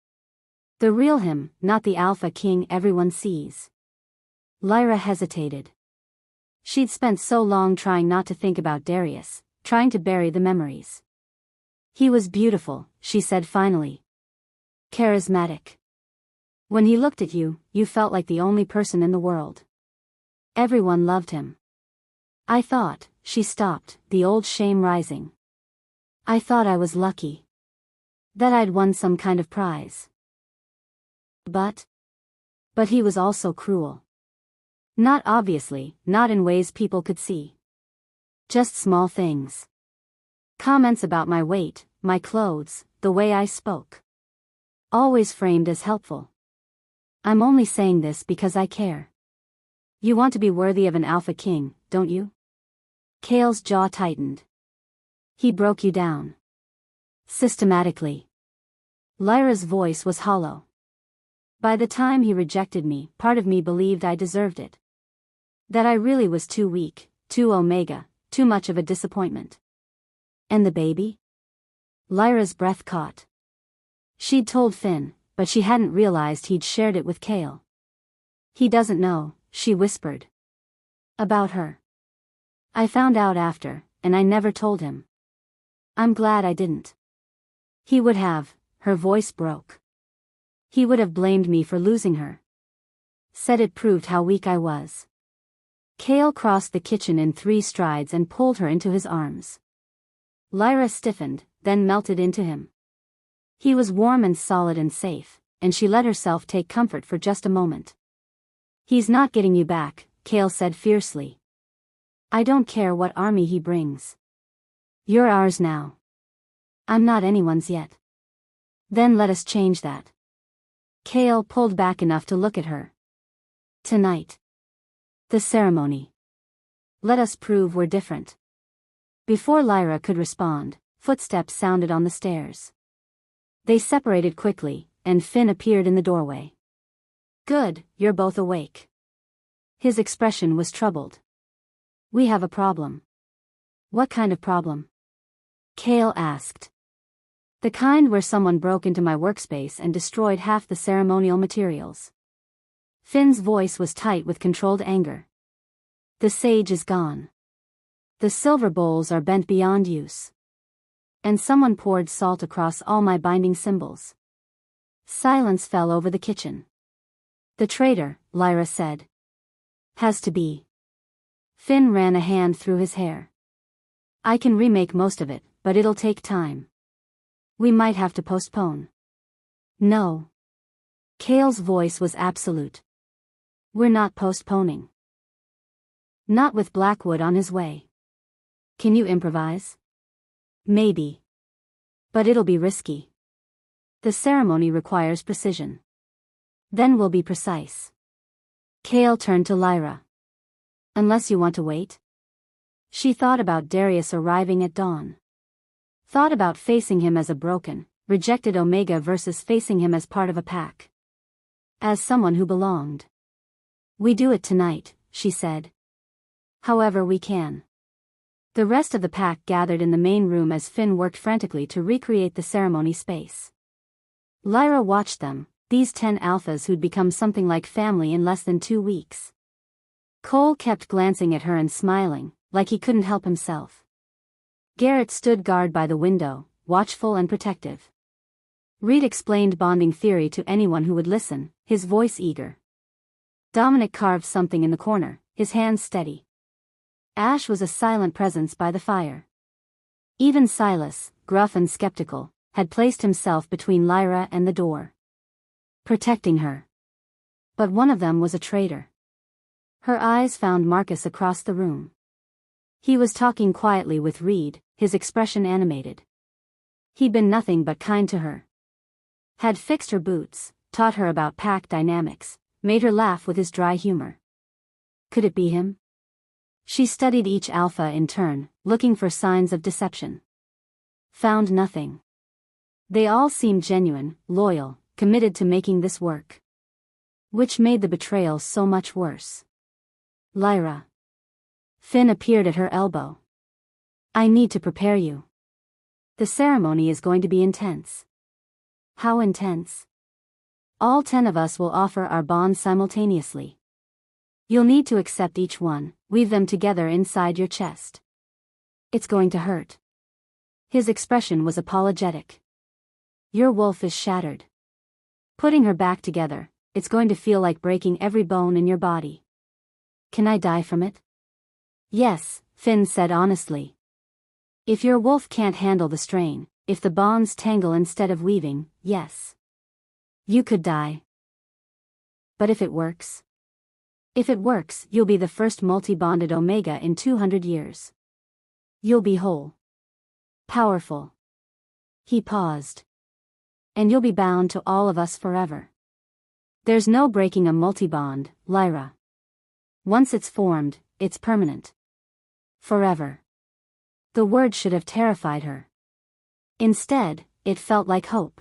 The real him, not the alpha king everyone sees. Lyra hesitated. She'd spent so long trying not to think about Darius, trying to bury the memories. He was beautiful, she said finally. Charismatic. When he looked at you, you felt like the only person in the world. Everyone loved him. I thought, she stopped, the old shame rising. I thought I was lucky. That I'd won some kind of prize. But he was also cruel. Not obviously, not in ways people could see. Just small things. Comments about my weight, my clothes, the way I spoke. Always framed as helpful. I'm only saying this because I care. You want to be worthy of an alpha king, don't you? Kale's jaw tightened. He broke you down. Systematically. Lyra's voice was hollow. By the time he rejected me, part of me believed I deserved it. That I really was too weak, too omega, too much of a disappointment. And the baby? Lyra's breath caught. She'd told Finn, but she hadn't realized he'd shared it with Kale. He doesn't know, she whispered. About her. I found out after, and I never told him. I'm glad I didn't. He would have, her voice broke. He would have blamed me for losing her. Said it proved how weak I was. Kale crossed the kitchen in 3 strides and pulled her into his arms. Lyra stiffened, then melted into him. He was warm and solid and safe, and she let herself take comfort for just a moment. He's not getting you back, Kale said fiercely. I don't care what army he brings. You're ours now. I'm not anyone's yet. Then let us change that. Kale pulled back enough to look at her. Tonight. The ceremony. Let us prove we're different. Before Lyra could respond, footsteps sounded on the stairs. They separated quickly, and Finn appeared in the doorway. Good, you're both awake. His expression was troubled. We have a problem. What kind of problem? Kale asked. The kind where someone broke into my workspace and destroyed half the ceremonial materials. Finn's voice was tight with controlled anger. The sage is gone. The silver bowls are bent beyond use. And someone poured salt across all my binding symbols. Silence fell over the kitchen. The traitor, Lyra said. Has to be. Finn ran a hand through his hair. I can remake most of it, but it'll take time. We might have to postpone. No. Kale's voice was absolute. We're not postponing. Not with Blackwood on his way. Can you improvise? Maybe. But it'll be risky. The ceremony requires precision. Then we'll be precise. Kale turned to Lyra. Unless you want to wait? She thought about Darius arriving at dawn. Thought about facing him as a broken, rejected Omega versus facing him as part of a pack. As someone who belonged. We do it tonight, she said. However we can. The rest of the pack gathered in the main room as Finn worked frantically to recreate the ceremony space. Lyra watched them, these 10 alphas who'd become something like family in less than 2 weeks. Cole kept glancing at her and smiling, like he couldn't help himself. Garrett stood guard by the window, watchful and protective. Reed explained bonding theory to anyone who would listen, his voice eager. Dominic carved something in the corner, his hands steady. Ash was a silent presence by the fire. Even Silas, gruff and skeptical, had placed himself between Lyra and the door, protecting her. But one of them was a traitor. Her eyes found Marcus across the room. He was talking quietly with Reed, his expression animated. He'd been nothing but kind to her. Had fixed her boots, taught her about pack dynamics, made her laugh with his dry humor. Could it be him? She studied each alpha in turn, looking for signs of deception. Found nothing. They all seemed genuine, loyal, committed to making this work. Which made the betrayal so much worse. Lyra. Finn appeared at her elbow. I need to prepare you. The ceremony is going to be intense. How intense? All 10 of us will offer our bonds simultaneously. You'll need to accept each one, weave them together inside your chest. It's going to hurt. His expression was apologetic. Your wolf is shattered. Putting her back together, it's going to feel like breaking every bone in your body. Can I die from it? Yes, Finn said honestly. If your wolf can't handle the strain, if the bonds tangle instead of weaving, yes. You could die. But if it works? If it works, you'll be the first multi-bonded Omega in 200 years. You'll be whole. Powerful. He paused. And you'll be bound to all of us forever. There's no breaking a multi-bond, Lyra. Once it's formed, it's permanent. Forever. The word should have terrified her. Instead, it felt like hope.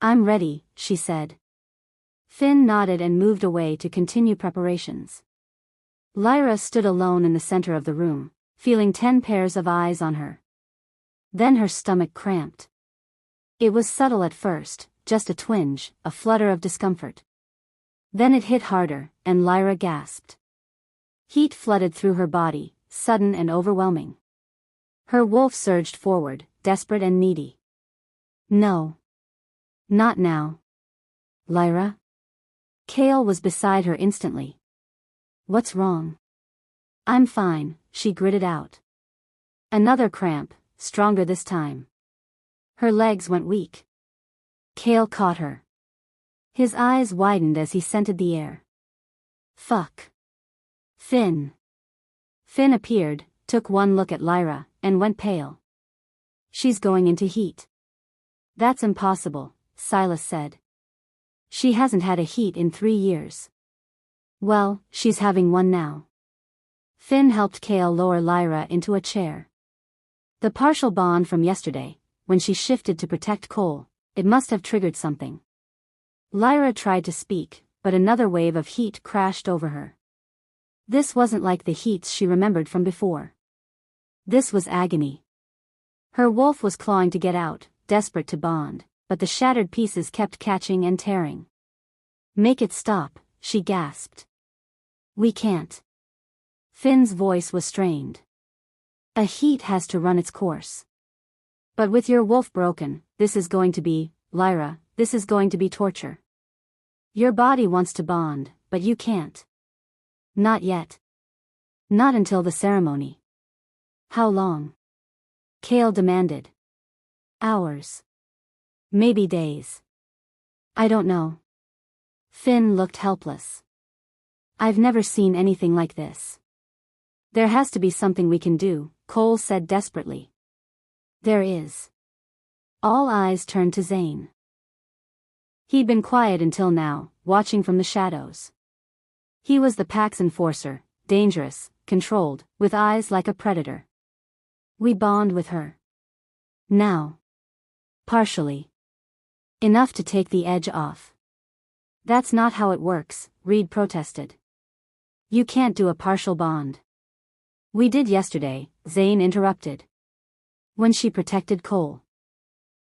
I'm ready, she said. Finn nodded and moved away to continue preparations. Lyra stood alone in the center of the room, feeling 10 pairs of eyes on her. Then her stomach cramped. It was subtle at first, just a twinge, a flutter of discomfort. Then it hit harder, and Lyra gasped. Heat flooded through her body, sudden and overwhelming. Her wolf surged forward, desperate and needy. No. Not now. Lyra? Kale was beside her instantly. What's wrong? I'm fine, she gritted out. Another cramp, stronger this time. Her legs went weak. Kale caught her. His eyes widened as he scented the air. Fuck. Finn. Finn appeared, took one look at Lyra, and went pale. She's going into heat. That's impossible, Silas said. She hasn't had a heat in 3 years. Well, she's having one now. Finn helped Kale lower Lyra into a chair. The partial bond from yesterday, when she shifted to protect Cole, it must have triggered something. Lyra tried to speak, but another wave of heat crashed over her. This wasn't like the heats she remembered from before. This was agony. Her wolf was clawing to get out, desperate to bond, but the shattered pieces kept catching and tearing. Make it stop, she gasped. We can't. Finn's voice was strained. A heat has to run its course. But with your wolf broken, this is going to be, Lyra, this is going to be torture. Your body wants to bond, but you can't. Not yet. Not until the ceremony. How long? Kale demanded. Hours. Maybe days. I don't know. Finn looked helpless. I've never seen anything like this. There has to be something we can do, Cole said desperately. There is. All eyes turned to Zane. He'd been quiet until now, watching from the shadows. He was the pack's enforcer, dangerous, controlled, with eyes like a predator. We bond with her. Now. Partially. Enough to take the edge off. That's not how it works, Reed protested. You can't do a partial bond. We did yesterday, Zane interrupted. When she protected Cole.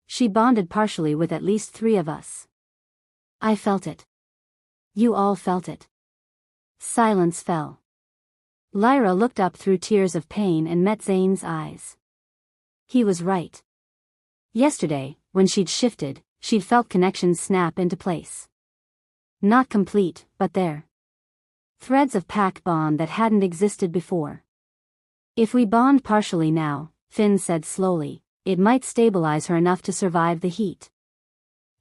She bonded partially with at least 3 of us. I felt it. You all felt it. Silence fell. Lyra looked up through tears of pain and met Zane's eyes. He was right. Yesterday, when she'd shifted, she'd felt connections snap into place. Not complete, but there. Threads of pact bond that hadn't existed before. If we bond partially now, Finn said slowly, it might stabilize her enough to survive the heat.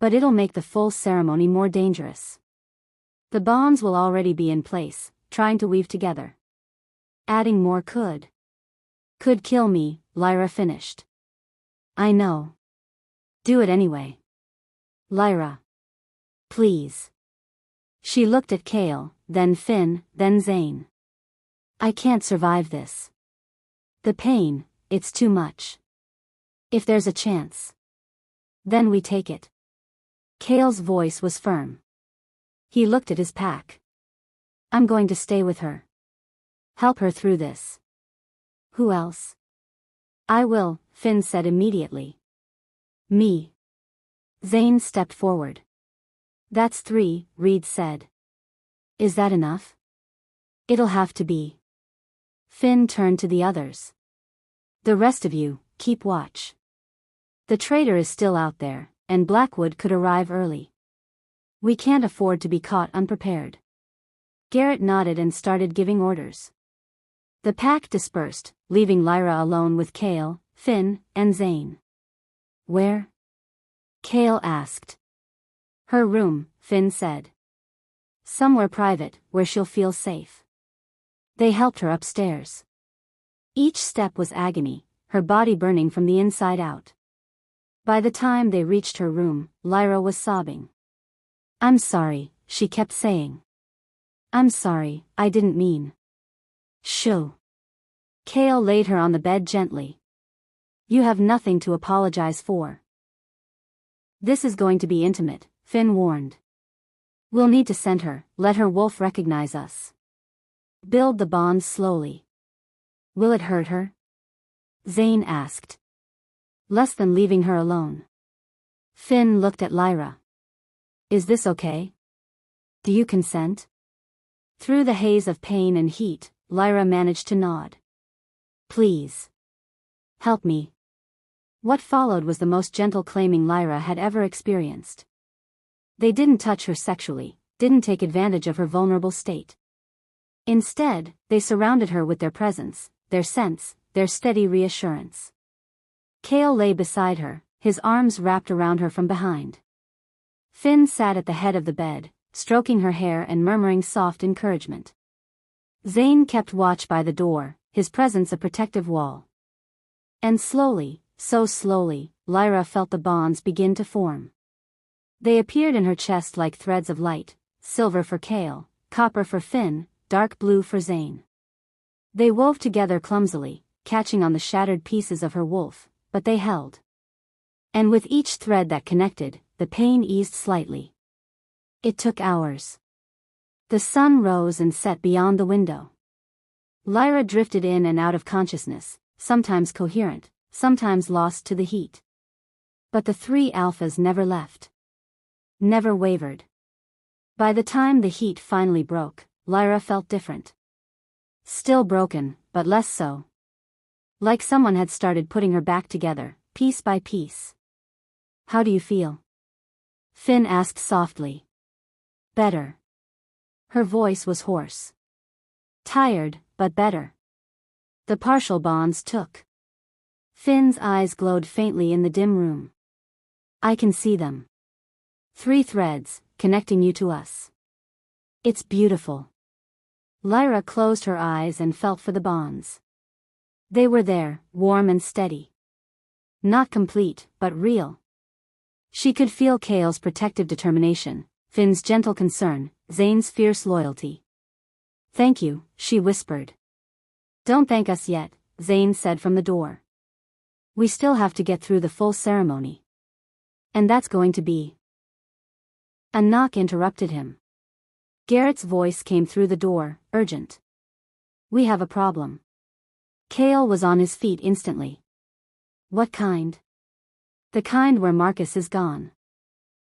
But it'll make the full ceremony more dangerous. The bonds will already be in place, trying to weave together. Adding more could kill me, Lyra finished. I know. Do it anyway. Lyra. Please. She looked at Kale, then Finn, then Zane. I can't survive this. The pain, it's too much. If there's a chance, then we take it. Kale's voice was firm. He looked at his pack. I'm going to stay with her. Help her through this. Who else? I will, Finn said immediately. Me. Zane stepped forward. That's 3, Reed said. Is that enough? It'll have to be. Finn turned to the others. The rest of you, keep watch. The traitor is still out there, and Blackwood could arrive early. We can't afford to be caught unprepared. Garrett nodded and started giving orders. The pack dispersed, leaving Lyra alone with Kale, Finn, and Zane. Where? Kale asked. Her room, Finn said. Somewhere private, where she'll feel safe. They helped her upstairs. Each step was agony, her body burning from the inside out. By the time they reached her room, Lyra was sobbing. I'm sorry, she kept saying. I'm sorry, I didn't mean. Shoo. Kale laid her on the bed gently. You have nothing to apologize for. This is going to be intimate, Finn warned. We'll need to send her, let her wolf recognize us. Build the bond slowly. Will it hurt her? Zane asked. Less than leaving her alone. Finn looked at Lyra. Is this okay? Do you consent? Through the haze of pain and heat, Lyra managed to nod. Please. Help me. What followed was the most gentle claiming Lyra had ever experienced. They didn't touch her sexually, didn't take advantage of her vulnerable state. Instead, they surrounded her with their presence, their sense, their steady reassurance. Kale lay beside her, his arms wrapped around her from behind. Finn sat at the head of the bed, stroking her hair and murmuring soft encouragement. Zane kept watch by the door, his presence a protective wall. And slowly, so slowly, Lyra felt the bonds begin to form. They appeared in her chest like threads of light, silver for Kale, copper for Finn, dark blue for Zane. They wove together clumsily, catching on the shattered pieces of her wolf, but they held. And with each thread that connected, the pain eased slightly. It took hours. The sun rose and set beyond the window. Lyra drifted in and out of consciousness, sometimes coherent, sometimes lost to the heat. But the 3 alphas never left. Never wavered. By the time the heat finally broke, Lyra felt different. Still broken, but less so. Like someone had started putting her back together, piece by piece. How do you feel? Finn asked softly. Better. Her voice was hoarse. Tired, but better. The partial bonds took. Finn's eyes glowed faintly in the dim room. I can see them. 3 threads, connecting you to us. It's beautiful. Lyra closed her eyes and felt for the bonds. They were there, warm and steady. Not complete, but real. She could feel Kale's protective determination, Finn's gentle concern, Zane's fierce loyalty. Thank you, she whispered. Don't thank us yet, Zane said from the door. We still have to get through the full ceremony. And that's going to be. A knock interrupted him. Garrett's voice came through the door, urgent. We have a problem. Kale was on his feet instantly. What kind? The kind where Marcus is gone.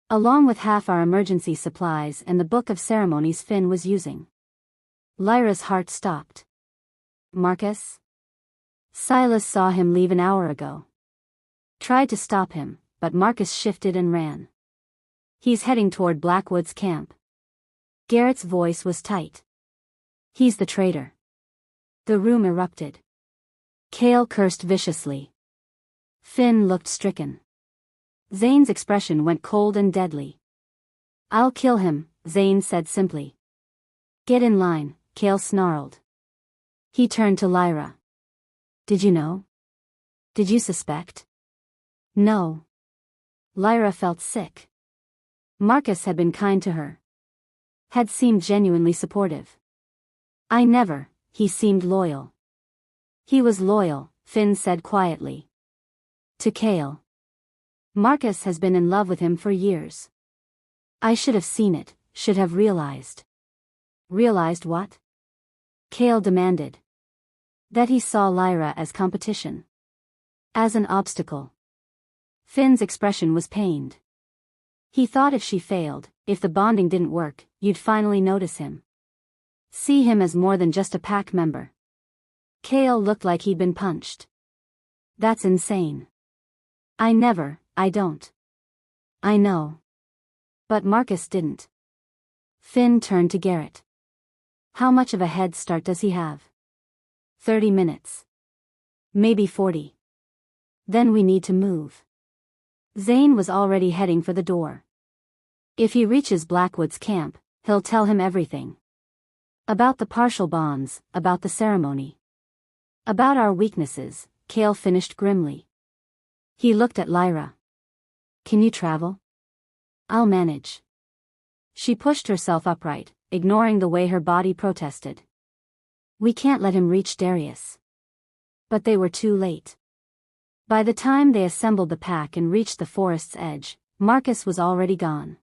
Along with half our emergency supplies and the book of ceremonies Finn was using. Lyra's heart stopped. Marcus? Silas saw him leave an hour ago. Tried to stop him, but Marcus shifted and ran. He's heading toward Blackwood's camp. Garrett's voice was tight. He's the traitor. The room erupted. Cale cursed viciously. Finn looked stricken. Zane's expression went cold and deadly. I'll kill him, Zane said simply. Get in line, Cale snarled. He turned to Lyra. Did you know? Did you suspect? No. Lyra felt sick. Marcus had been kind to her. Had seemed genuinely supportive. I never, he seemed loyal. He was loyal, Finn said quietly. To Cale. Marcus has been in love with him for years. I should have seen it, should have realized. Realized what? Cale demanded. That he saw Lyra as competition. As an obstacle. Finn's expression was pained. He thought if she failed, if the bonding didn't work, you'd finally notice him. See him as more than just a pack member. Cale looked like he'd been punched. That's insane. I don't. I know. But Marcus didn't. Finn turned to Garrett. How much of a head start does he have? 30 minutes. Maybe 40. Then we need to move. Zane was already heading for the door. If he reaches Blackwood's camp, he'll tell him everything. About the partial bonds, about the ceremony. About our weaknesses, Cale finished grimly. He looked at Lyra. Can you travel? I'll manage. She pushed herself upright, ignoring the way her body protested. We can't let him reach Darius. But they were too late. By the time they assembled the pack and reached the forest's edge, Marcus was already gone.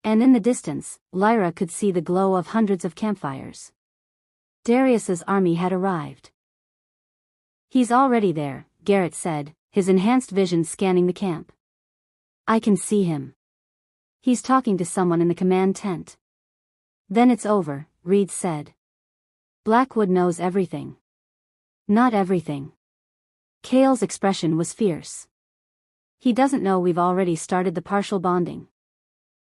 And in the distance, Lyra could see the glow of hundreds of campfires. Darius's army had arrived. He's already there, Garrett said, his enhanced vision scanning the camp. I can see him. He's talking to someone in the command tent. Then it's over, Reed said. Blackwood knows everything. Not everything. Cale's expression was fierce. He doesn't know we've already started the partial bonding.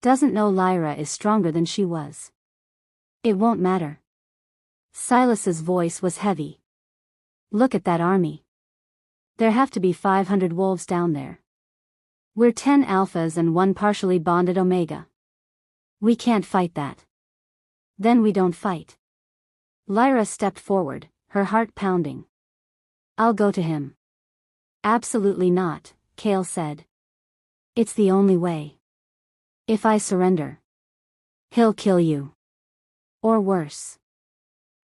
Doesn't know Lyra is stronger than she was. It won't matter. Silas's voice was heavy. Look at that army. There have to be 500 wolves down there. We're 10 alphas and 1 partially bonded omega. We can't fight that. Then we don't fight. Lyra stepped forward, her heart pounding. I'll go to him. Absolutely not, Cale said. It's the only way. If I surrender, he'll kill you. Or worse.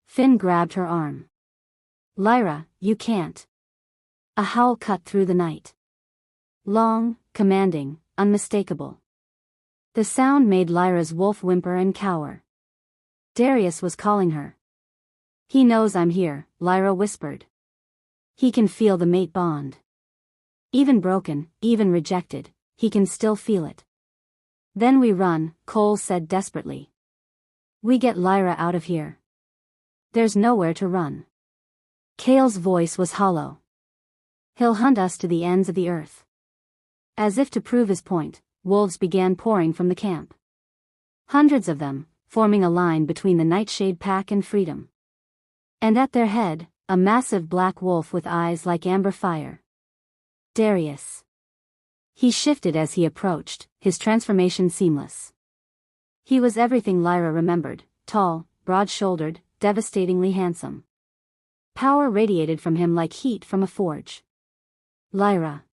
Finn grabbed her arm. Lyra, you can't. A howl cut through the night. Long, commanding, unmistakable. The sound made Lyra's wolf whimper and cower. Darius was calling her. He knows I'm here, Lyra whispered. He can feel the mate bond. Even broken, even rejected, he can still feel it. Then we run, Cole said desperately. We get Lyra out of here. There's nowhere to run. Cale's voice was hollow. He'll hunt us to the ends of the earth. As if to prove his point, wolves began pouring from the camp. Hundreds of them, forming a line between the Nightshade pack and Freedom. And at their head, a massive black wolf with eyes like amber fire. Darius. He shifted as he approached, his transformation seamless. He was everything Lyra remembered, tall, broad-shouldered, devastatingly handsome. Power radiated from him like heat from a forge. Lyra.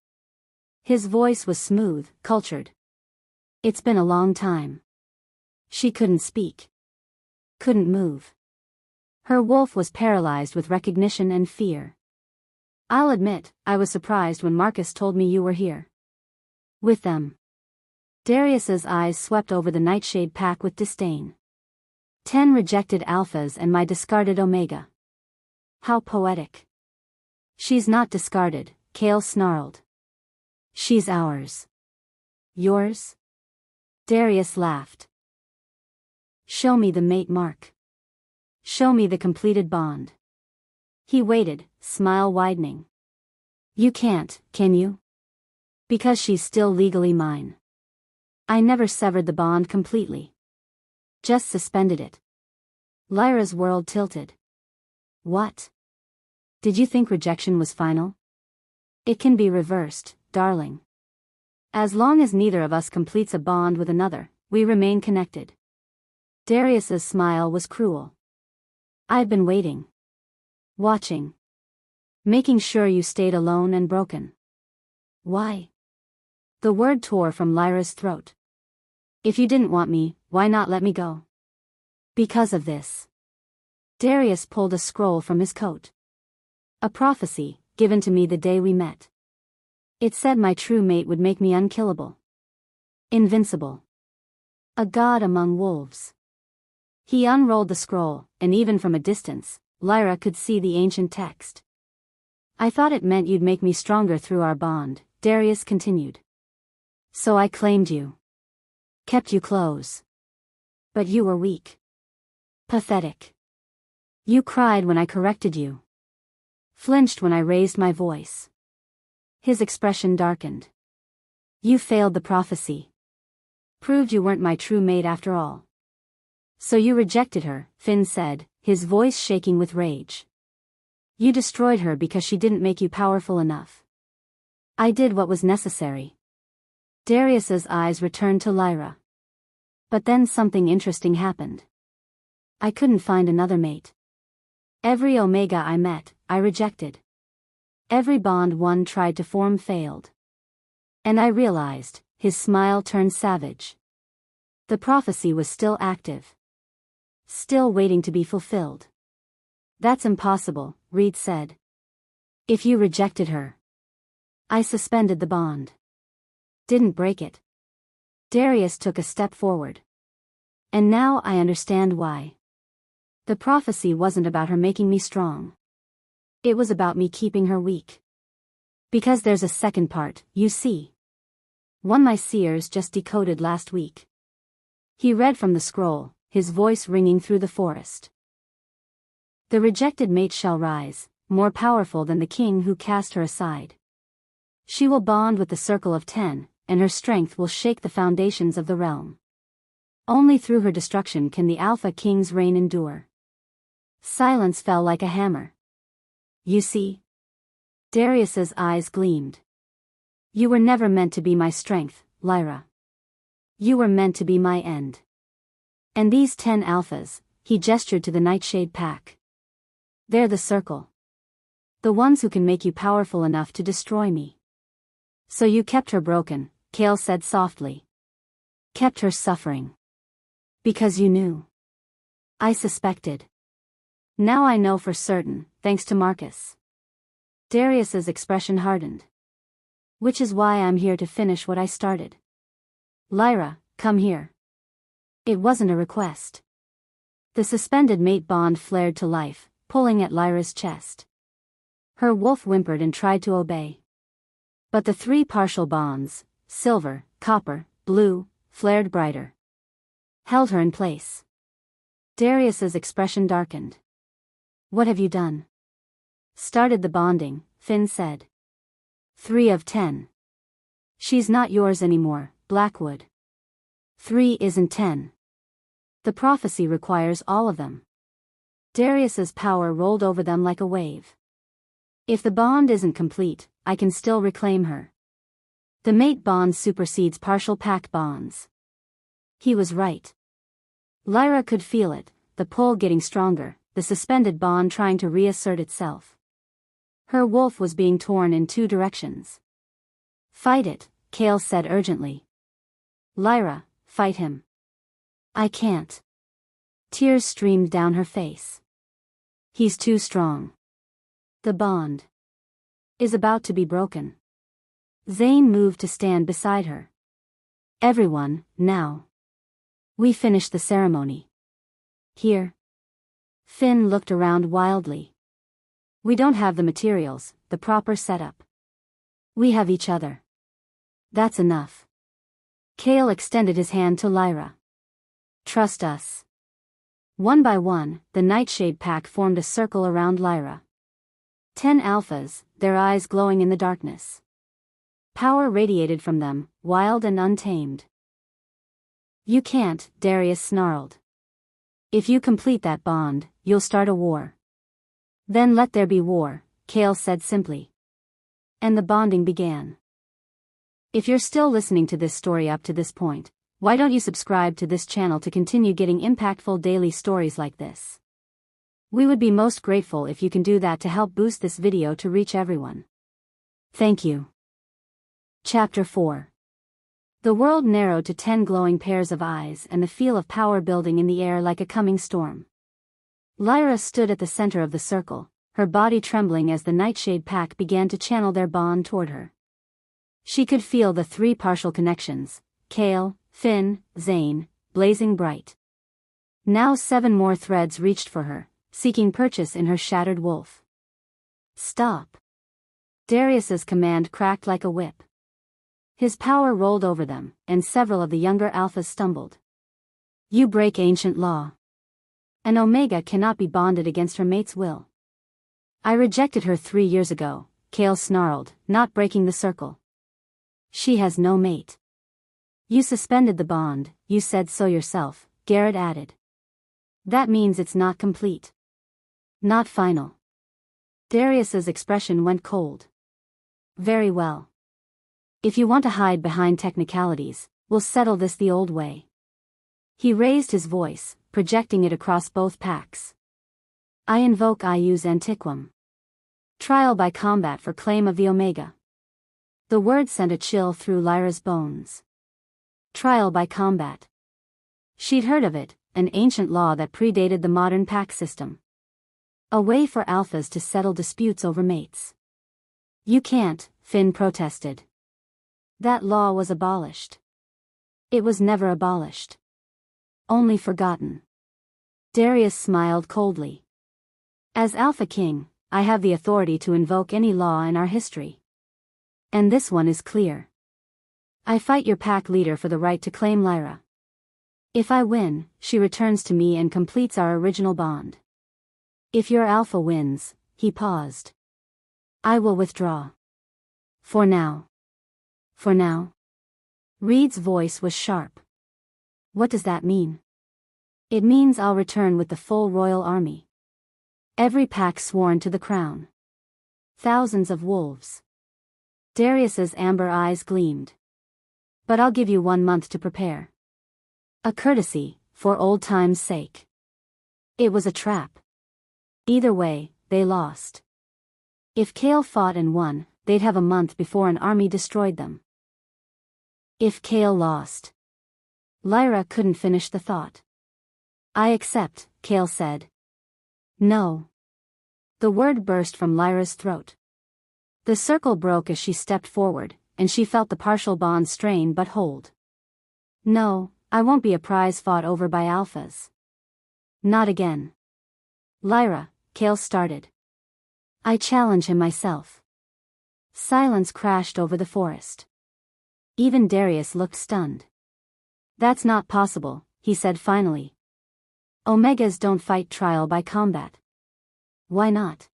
His voice was smooth, cultured. It's been a long time. She couldn't speak. Couldn't move. Her wolf was paralyzed with recognition and fear. I'll admit, I was surprised when Marcus told me you were here. With them. Darius's eyes swept over the Nightshade pack with disdain. 10 rejected alphas and my discarded omega. How poetic. She's not discarded, Cale snarled. She's ours. Yours? Darius laughed. Show me the mate mark. Show me the completed bond. He waited, smile widening. You can't, can you? Because she's still legally mine. I never severed the bond completely. Just suspended it. Lyra's world tilted. What? Did you think rejection was final? It can be reversed, darling. As long as neither of us completes a bond with another, we remain connected. Darius's smile was cruel. I've been waiting. Watching. Making sure you stayed alone and broken. Why? The word tore from Lyra's throat. If you didn't want me, why not let me go? Because of this. Darius pulled a scroll from his coat. A prophecy, given to me the day we met. It said my true mate would make me unkillable. Invincible. A god among wolves. He unrolled the scroll, and even from a distance, Lyra could see the ancient text. I thought it meant you'd make me stronger through our bond, Darius continued. So I claimed you. Kept you close. But you were weak. Pathetic. You cried when I corrected you. Flinched when I raised my voice. His expression darkened. You failed the prophecy. Proved you weren't my true mate after all. So you rejected her, Finn said, his voice shaking with rage. You destroyed her because she didn't make you powerful enough. I did what was necessary. Darius's eyes returned to Lyra. But then something interesting happened. I couldn't find another mate. Every Omega I met, I rejected. Every bond one tried to form failed. And I realized, his smile turned savage. The prophecy was still active. Still waiting to be fulfilled. That's impossible, Reed said. If you rejected her. I suspended the bond. Didn't break it. Darius took a step forward. And now I understand why. The prophecy wasn't about her making me strong. It was about me keeping her weak. Because there's a second part, you see. One my seers just decoded last week. He read from the scroll, his voice ringing through the forest. The rejected mate shall rise, more powerful than the king who cast her aside. She will bond with the Circle of Ten, and her strength will shake the foundations of the realm. Only through her destruction can the Alpha King's reign endure. Silence fell like a hammer. You see? Darius's eyes gleamed. You were never meant to be my strength, Lyra. You were meant to be my end. And these 10 alphas, he gestured to the Nightshade Pack. They're the Circle. The ones who can make you powerful enough to destroy me. So you kept her broken, Kale said softly. Kept her suffering. Because you knew. I suspected. Now I know for certain, thanks to Marcus. Darius's expression hardened. Which is why I'm here to finish what I started. Lyra, come here. It wasn't a request. The suspended mate bond flared to life, pulling at Lyra's chest. Her wolf whimpered and tried to obey. But the 3 partial bonds, silver, copper, blue, flared brighter. Held her in place. Darius's expression darkened. What have you done? Started the bonding, Finn said. 3 of 10. She's not yours anymore, Blackwood. 3 isn't 10. The prophecy requires all of them. Darius's power rolled over them like a wave. If the bond isn't complete, I can still reclaim her. The mate bond supersedes partial pact bonds. He was right. Lyra could feel it, the pull getting stronger, the suspended bond trying to reassert itself. Her wolf was being torn in 2 directions. Fight it, Kale said urgently. Lyra, fight him. I can't. Tears streamed down her face. He's too strong. The bond is about to be broken. Zane moved to stand beside her. Everyone, now. We finished the ceremony. Here. Finn looked around wildly. We don't have the materials, the proper setup. We have each other. That's enough. Kale extended his hand to Lyra. Trust us. One by one, the Nightshade Pack formed a circle around Lyra. 10 alphas, their eyes glowing in the darkness. Power radiated from them, wild and untamed. You can't, Darius snarled. If you complete that bond, you'll start a war. Then let there be war, Kale said simply. And the bonding began. If you're still listening to this story up to this point, why don't you subscribe to this channel to continue getting impactful daily stories like this? We would be most grateful if you can do that to help boost this video to reach everyone. Thank you. Chapter 4. The world narrowed to 10 glowing pairs of eyes and the feel of power building in the air like a coming storm. Lyra stood at the center of the circle, her body trembling as the Nightshade pack began to channel their bond toward her. She could feel the 3 partial connections, Kale, Finn, Zane, blazing bright. Now 7 more threads reached for her, seeking purchase in her shattered wolf. Stop. Darius's command cracked like a whip. His power rolled over them, and several of the younger alphas stumbled. You break ancient law. An Omega cannot be bonded against her mate's will. I rejected her 3 years ago, Kale snarled, not breaking the circle. She has no mate. You suspended the bond, you said so yourself, Garrett added. That means it's not complete. Not final. Darius's expression went cold. Very well. If you want to hide behind technicalities, we'll settle this the old way. He raised his voice, projecting it across both packs. I invoke Ius Antiquum. Trial by combat for claim of the Omega. The word sent a chill through Lyra's bones. Trial by combat. She'd heard of it, an ancient law that predated the modern pack system. A way for alphas to settle disputes over mates. You can't, Finn protested. That law was abolished. It was never abolished. Only forgotten. Darius smiled coldly. As Alpha King, I have the authority to invoke any law in our history. And this one is clear. I fight your pack leader for the right to claim Lyra. If I win, she returns to me and completes our original bond. If your Alpha wins, he paused. I will withdraw. For now. For now. Reed's voice was sharp. What does that mean? It means I'll return with the full royal army. Every pack sworn to the crown. Thousands of wolves. Darius's amber eyes gleamed. But I'll give you 1 month to prepare. A courtesy, for old time's sake. It was a trap. Either way, they lost. If Kale fought and won, they'd have a month before an army destroyed them. If Kale lost. Lyra couldn't finish the thought. I accept, Kale said. No. The word burst from Lyra's throat. The circle broke as she stepped forward, and she felt the partial bond strain but hold. No, I won't be a prize fought over by alphas. Not again. Lyra, Kale started. I challenge him myself. Silence crashed over the forest. Even Darius looked stunned. That's not possible, he said finally. Omegas don't fight trial by combat. Why not?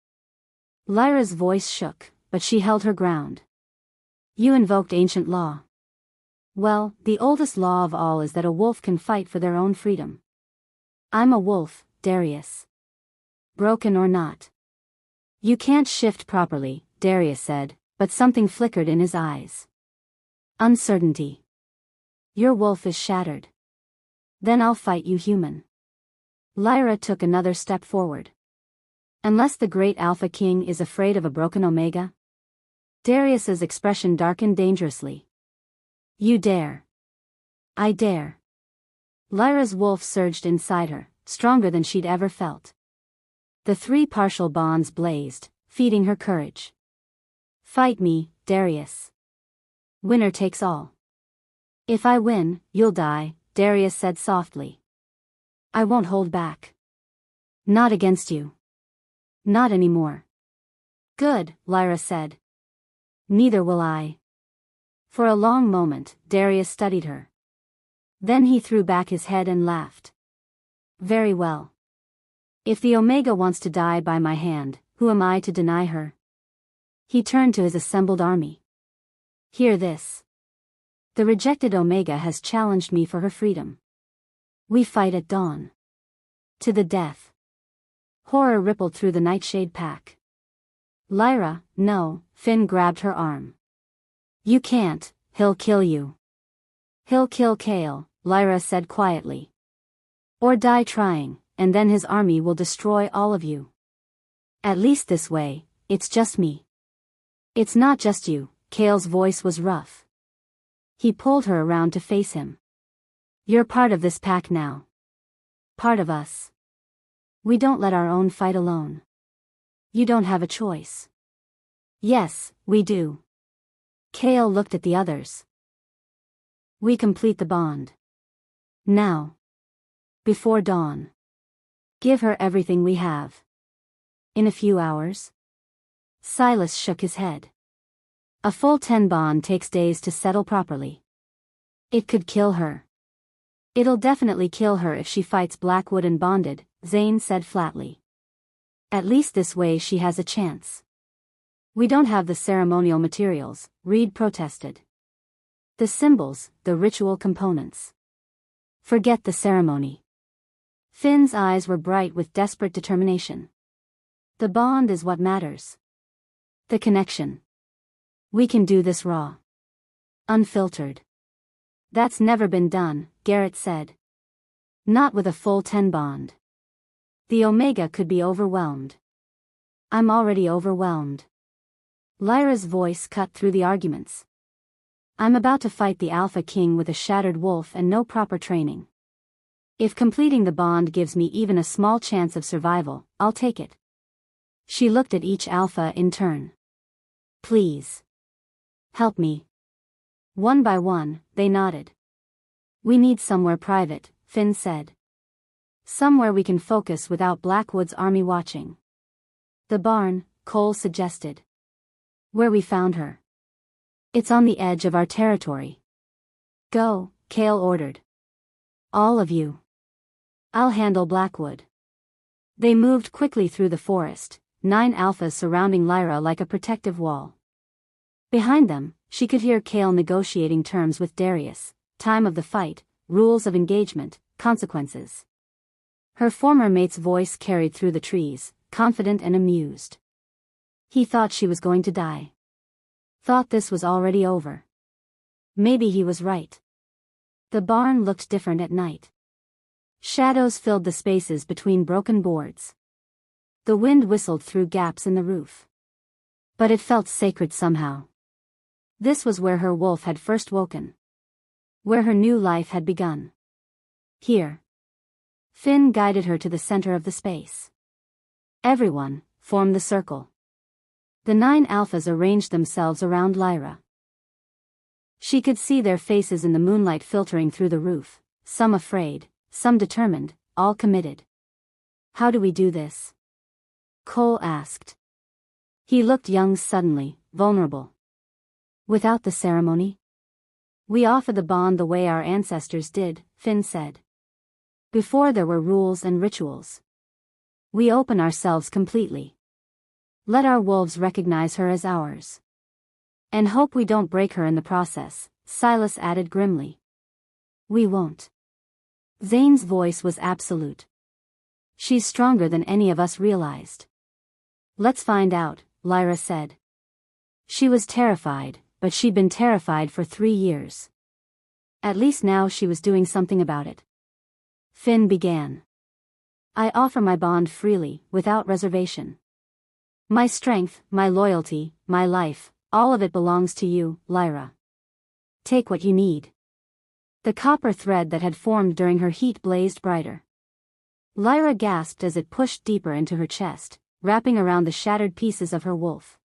Lyra's voice shook, but she held her ground. You invoked ancient law. Well, the oldest law of all is that a wolf can fight for their own freedom. I'm a wolf, Darius. Broken or not. You can't shift properly, Darius said, but something flickered in his eyes. Uncertainty. Your wolf is shattered. Then I'll fight you human. Lyra took another step forward. Unless the great Alpha King is afraid of a broken Omega? Darius's expression darkened dangerously. You dare. I dare. Lyra's wolf surged inside her, stronger than she'd ever felt. The 3 partial bonds blazed, feeding her courage. Fight me, Darius. Winner takes all. If I win, you'll die, Darius said softly. I won't hold back. Not against you. Not anymore. Good, Lyra said. Neither will I. For a long moment, Darius studied her. Then he threw back his head and laughed. Very well. If the Omega wants to die by my hand, who am I to deny her? He turned to his assembled army. Hear this. The rejected Omega has challenged me for her freedom. We fight at dawn. To the death. Horror rippled through the Nightshade pack. Lyra, no, Finn grabbed her arm. You can't, he'll kill you. He'll kill Chaol, Lyra said quietly. Or die trying, and then his army will destroy all of you. At least this way, it's just me. It's not just you, Chaol's voice was rough. He pulled her around to face him. You're part of this pack now. Part of us. We don't let our own fight alone. You don't have a choice. Yes, we do. Chaol looked at the others. We complete the bond. Now. Before dawn. Give her everything we have. In a few hours? Silas shook his head. A full 10 bond takes days to settle properly. It could kill her. It'll definitely kill her if she fights Blackwood and bonded, Zane said flatly. At least this way she has a chance. We don't have the ceremonial materials, Reed protested. The symbols, the ritual components. Forget the ceremony. Finn's eyes were bright with desperate determination. The bond is what matters. The connection. We can do this raw. Unfiltered. That's never been done, Garrett said. Not with a full 10 bond. The Omega could be overwhelmed. I'm already overwhelmed. Lyra's voice cut through the arguments. I'm about to fight the Alpha King with a shattered wolf and no proper training. If completing the bond gives me even a small chance of survival, I'll take it. She looked at each Alpha in turn. Please. Help me. One by one, they nodded. We need somewhere private, Finn said. Somewhere we can focus without Blackwood's army watching. The barn, Cole suggested. Where we found her. It's on the edge of our territory. Go, Chaol ordered. All of you. I'll handle Blackwood. They moved quickly through the forest, 9 alphas surrounding Lyra like a protective wall. Behind them, she could hear Chaol negotiating terms with Darius, time of the fight, rules of engagement, consequences. Her former mate's voice carried through the trees, confident and amused. He thought she was going to die. Thought this was already over. Maybe he was right. The barn looked different at night. Shadows filled the spaces between broken boards. The wind whistled through gaps in the roof. But it felt sacred somehow. This was where her wolf had first woken. Where her new life had begun. Here. Finn guided her to the center of the space. Everyone, formed the circle. The 9 alphas arranged themselves around Lyra. She could see their faces in the moonlight filtering through the roof, some afraid, some determined, all committed. How do we do this? Cole asked. He looked young suddenly, vulnerable. Without the ceremony? We offer the bond the way our ancestors did, Finn said. Before there were rules and rituals. We open ourselves completely. Let our wolves recognize her as ours. And hope we don't break her in the process, Silas added grimly. We won't. Zane's voice was absolute. She's stronger than any of us realized. Let's find out, Lyra said. She was terrified, but she'd been terrified for 3 years. At least now she was doing something about it. Finn began. I offer my bond freely, without reservation. My strength, my loyalty, my life, all of it belongs to you, Lyra. Take what you need. The copper thread that had formed during her heat blazed brighter. Lyra gasped as it pushed deeper into her chest, wrapping around the shattered pieces of her wolf.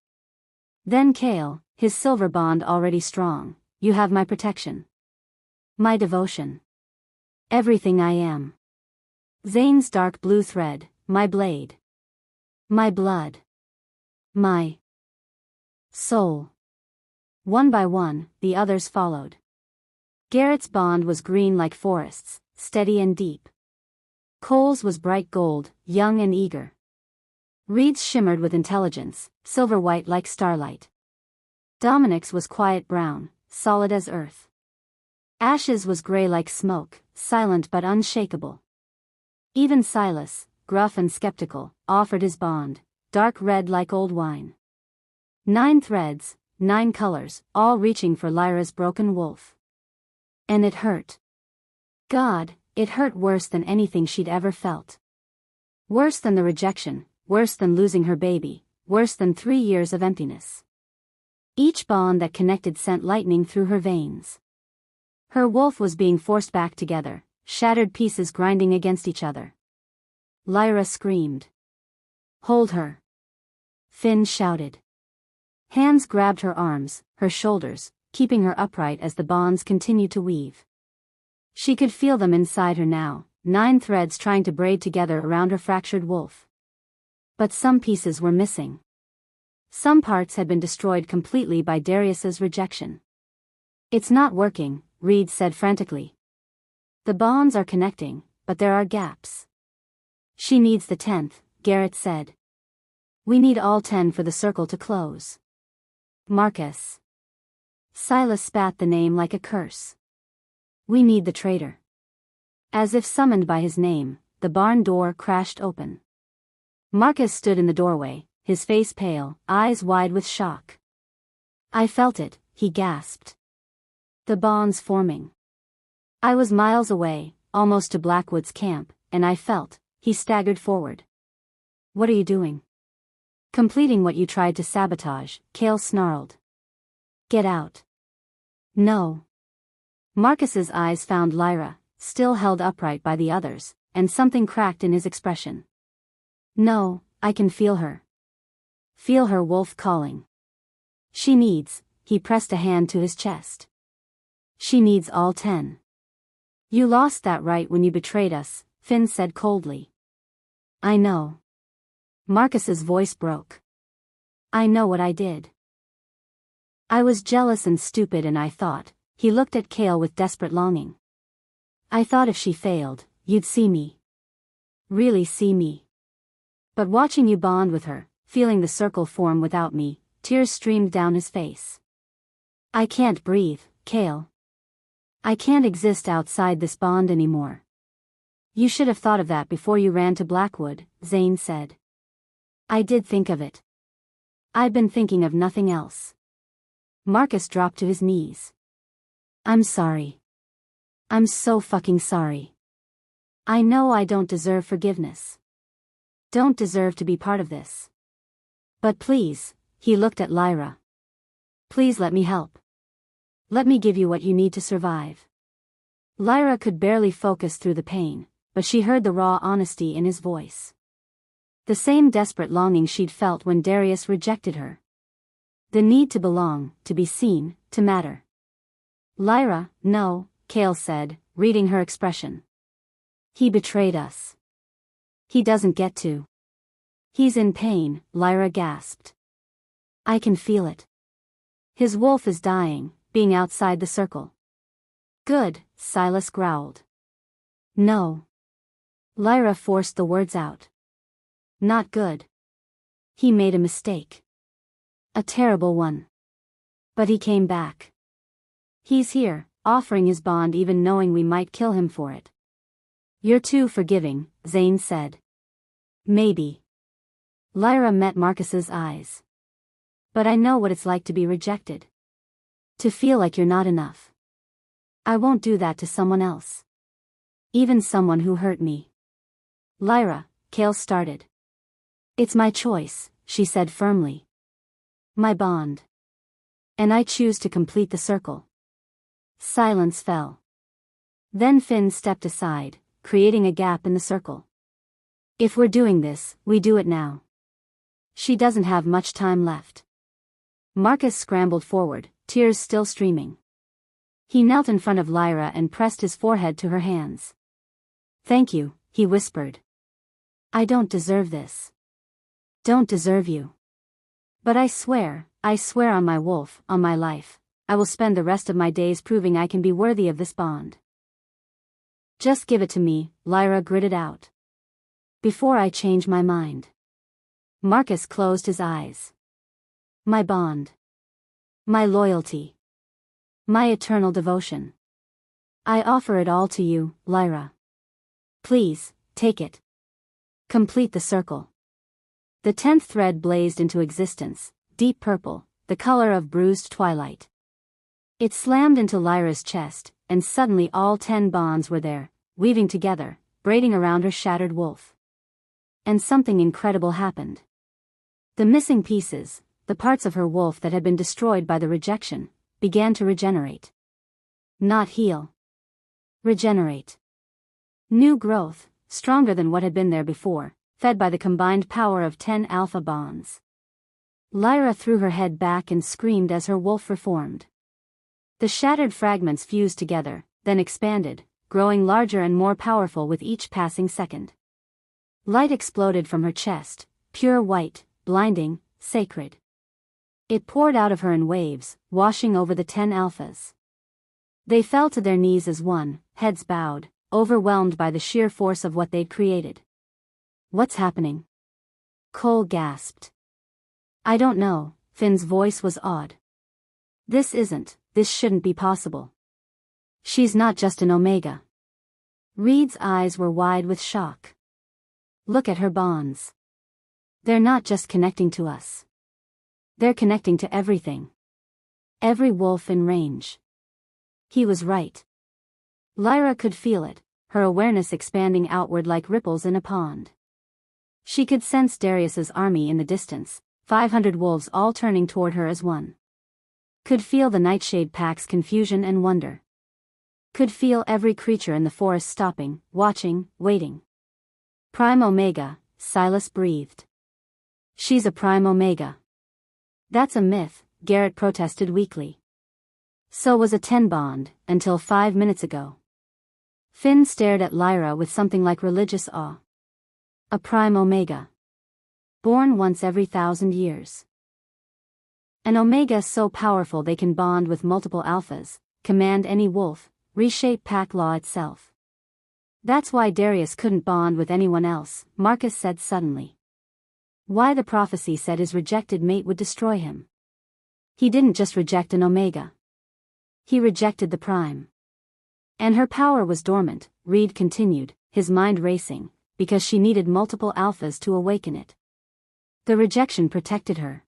Then Chaol, his silver bond already strong, you have my protection. My devotion. Everything I am. Zane's dark blue thread, my blade. My blood. My soul. One by one, the others followed. Garrett's bond was green like forests, steady and deep. Cole's was bright gold, young and eager. Reed's shimmered with intelligence, silver-white like starlight. Dominic's was quiet brown, solid as earth. Ash's was gray like smoke, silent but unshakable. Even Silas, gruff and skeptical, offered his bond, dark red like old wine. 9 threads, 9 colors, all reaching for Lyra's broken wolf. And it hurt. God, it hurt worse than anything she'd ever felt. Worse than the rejection, worse than losing her baby, worse than 3 years of emptiness. Each bond that connected sent lightning through her veins. Her wolf was being forced back together, shattered pieces grinding against each other. Lyra screamed. "Hold her!" Finn shouted. Hands grabbed her arms, her shoulders, keeping her upright as the bonds continued to weave. She could feel them inside her now, 9 threads trying to braid together around her fractured wolf. But some pieces were missing. Some parts had been destroyed completely by Darius's rejection. "It's not working," Reed said frantically. "The bonds are connecting, but there are gaps." "She needs the 10th, Garrett said. "We need all 10 for the circle to close." "Marcus." Silas spat the name like a curse. "We need the traitor." As if summoned by his name, the barn door crashed open. Marcus stood in the doorway, his face pale, eyes wide with shock. "I felt it," he gasped. "The bonds forming. I was miles away, almost to Blackwood's camp, and I felt," he staggered forward. "What are you doing?" "Completing what you tried to sabotage," Cale snarled. "Get out." "No." Marcus's eyes found Lyra, still held upright by the others, and something cracked in his expression. "No, I can feel her. Feel her wolf calling. She needs," he pressed a hand to his chest. "She needs all 10. You lost that right when you betrayed us," Finn said coldly. "I know." Marcus's voice broke. "I know what I did. I was jealous and stupid and I thought," he looked at Cale with desperate longing. "I thought if she failed, you'd see me. Really see me. But watching you bond with her, feeling the circle form without me," tears streamed down his face. "I can't breathe, Cale. I can't exist outside this bond anymore." "You should have thought of that before you ran to Blackwood," Zane said. "I did think of it. I've been thinking of nothing else." Marcus dropped to his knees. "I'm sorry. I'm so fucking sorry. I know I don't deserve forgiveness. Don't deserve to be part of this. But please," he looked at Lyra. "Please let me help. Let me give you what you need to survive." Lyra could barely focus through the pain, but she heard the raw honesty in his voice. The same desperate longing she'd felt when Darius rejected her. The need to belong, to be seen, to matter. "Lyra, no," Cale said, reading her expression. "He betrayed us. He doesn't get to. He's in pain," Lyra gasped. "I can feel it. His wolf is dying, being outside the circle." "Good," Silas growled. "No." Lyra forced the words out. "Not good. He made a mistake. A terrible one. But he came back. He's here, offering his bond even knowing we might kill him for it." "You're too forgiving," Zane said. "Maybe." Lyra met Marcus's eyes. "But I know what it's like to be rejected. To feel like you're not enough. I won't do that to someone else. Even someone who hurt me." "Lyra," Cale started. "It's my choice," she said firmly. "My bond. And I choose to complete the circle." Silence fell. Then Finn stepped aside, creating a gap in the circle. "If we're doing this, we do it now. She doesn't have much time left." Marcus scrambled forward, tears still streaming. He knelt in front of Lyra and pressed his forehead to her hands. "Thank you," he whispered. "I don't deserve this. Don't deserve you. But I swear on my wolf, on my life, I will spend the rest of my days proving I can be worthy of this bond." "Just give it to me," Lyra gritted out. "Before I change my mind." Marcus closed his eyes. "My bond. My loyalty. My eternal devotion. I offer it all to you, Lyra. Please, take it. Complete the circle. The 10th thread blazed into existence, deep purple, the color of bruised twilight. It slammed into Lyra's chest, and suddenly all 10 bonds were there, weaving together, braiding around her shattered wolf. And something incredible happened. The missing pieces, the parts of her wolf that had been destroyed by the rejection, began to regenerate. Not heal. Regenerate. New growth, stronger than what had been there before, fed by the combined power of 10 alpha bonds. Lyra threw her head back and screamed as her wolf reformed. The shattered fragments fused together, then expanded, growing larger and more powerful with each passing second. Light exploded from her chest, pure white, blinding, sacred. It poured out of her in waves, washing over the 10 alphas. They fell to their knees as one, heads bowed, overwhelmed by the sheer force of what they'd created. What's happening? Cole gasped. I don't know, Finn's voice was awed. This shouldn't be possible. She's not just an Omega. Reed's eyes were wide with shock. Look at her bonds. They're not just connecting to us. They're connecting to everything. Every wolf in range. He was right. Lyra could feel it, her awareness expanding outward like ripples in a pond. She could sense Darius's army in the distance, 500 wolves all turning toward her as one. Could feel the Nightshade Pack's confusion and wonder. Could feel every creature in the forest stopping, watching, waiting. Prime Omega, Silas breathed. She's a Prime Omega. That's a myth, Garrett protested weakly. So was a 10 bond, until 5 minutes ago. Finn stared at Lyra with something like religious awe. A Prime Omega. Born once every 1,000 years. An Omega so powerful they can bond with multiple alphas, command any wolf, reshape pack law itself. That's why Darius couldn't bond with anyone else, Marcus said suddenly. Why the prophecy said his rejected mate would destroy him. He didn't just reject an Omega. He rejected the Prime. And her power was dormant, Reed continued, his mind racing, because she needed multiple alphas to awaken it. The rejection protected her.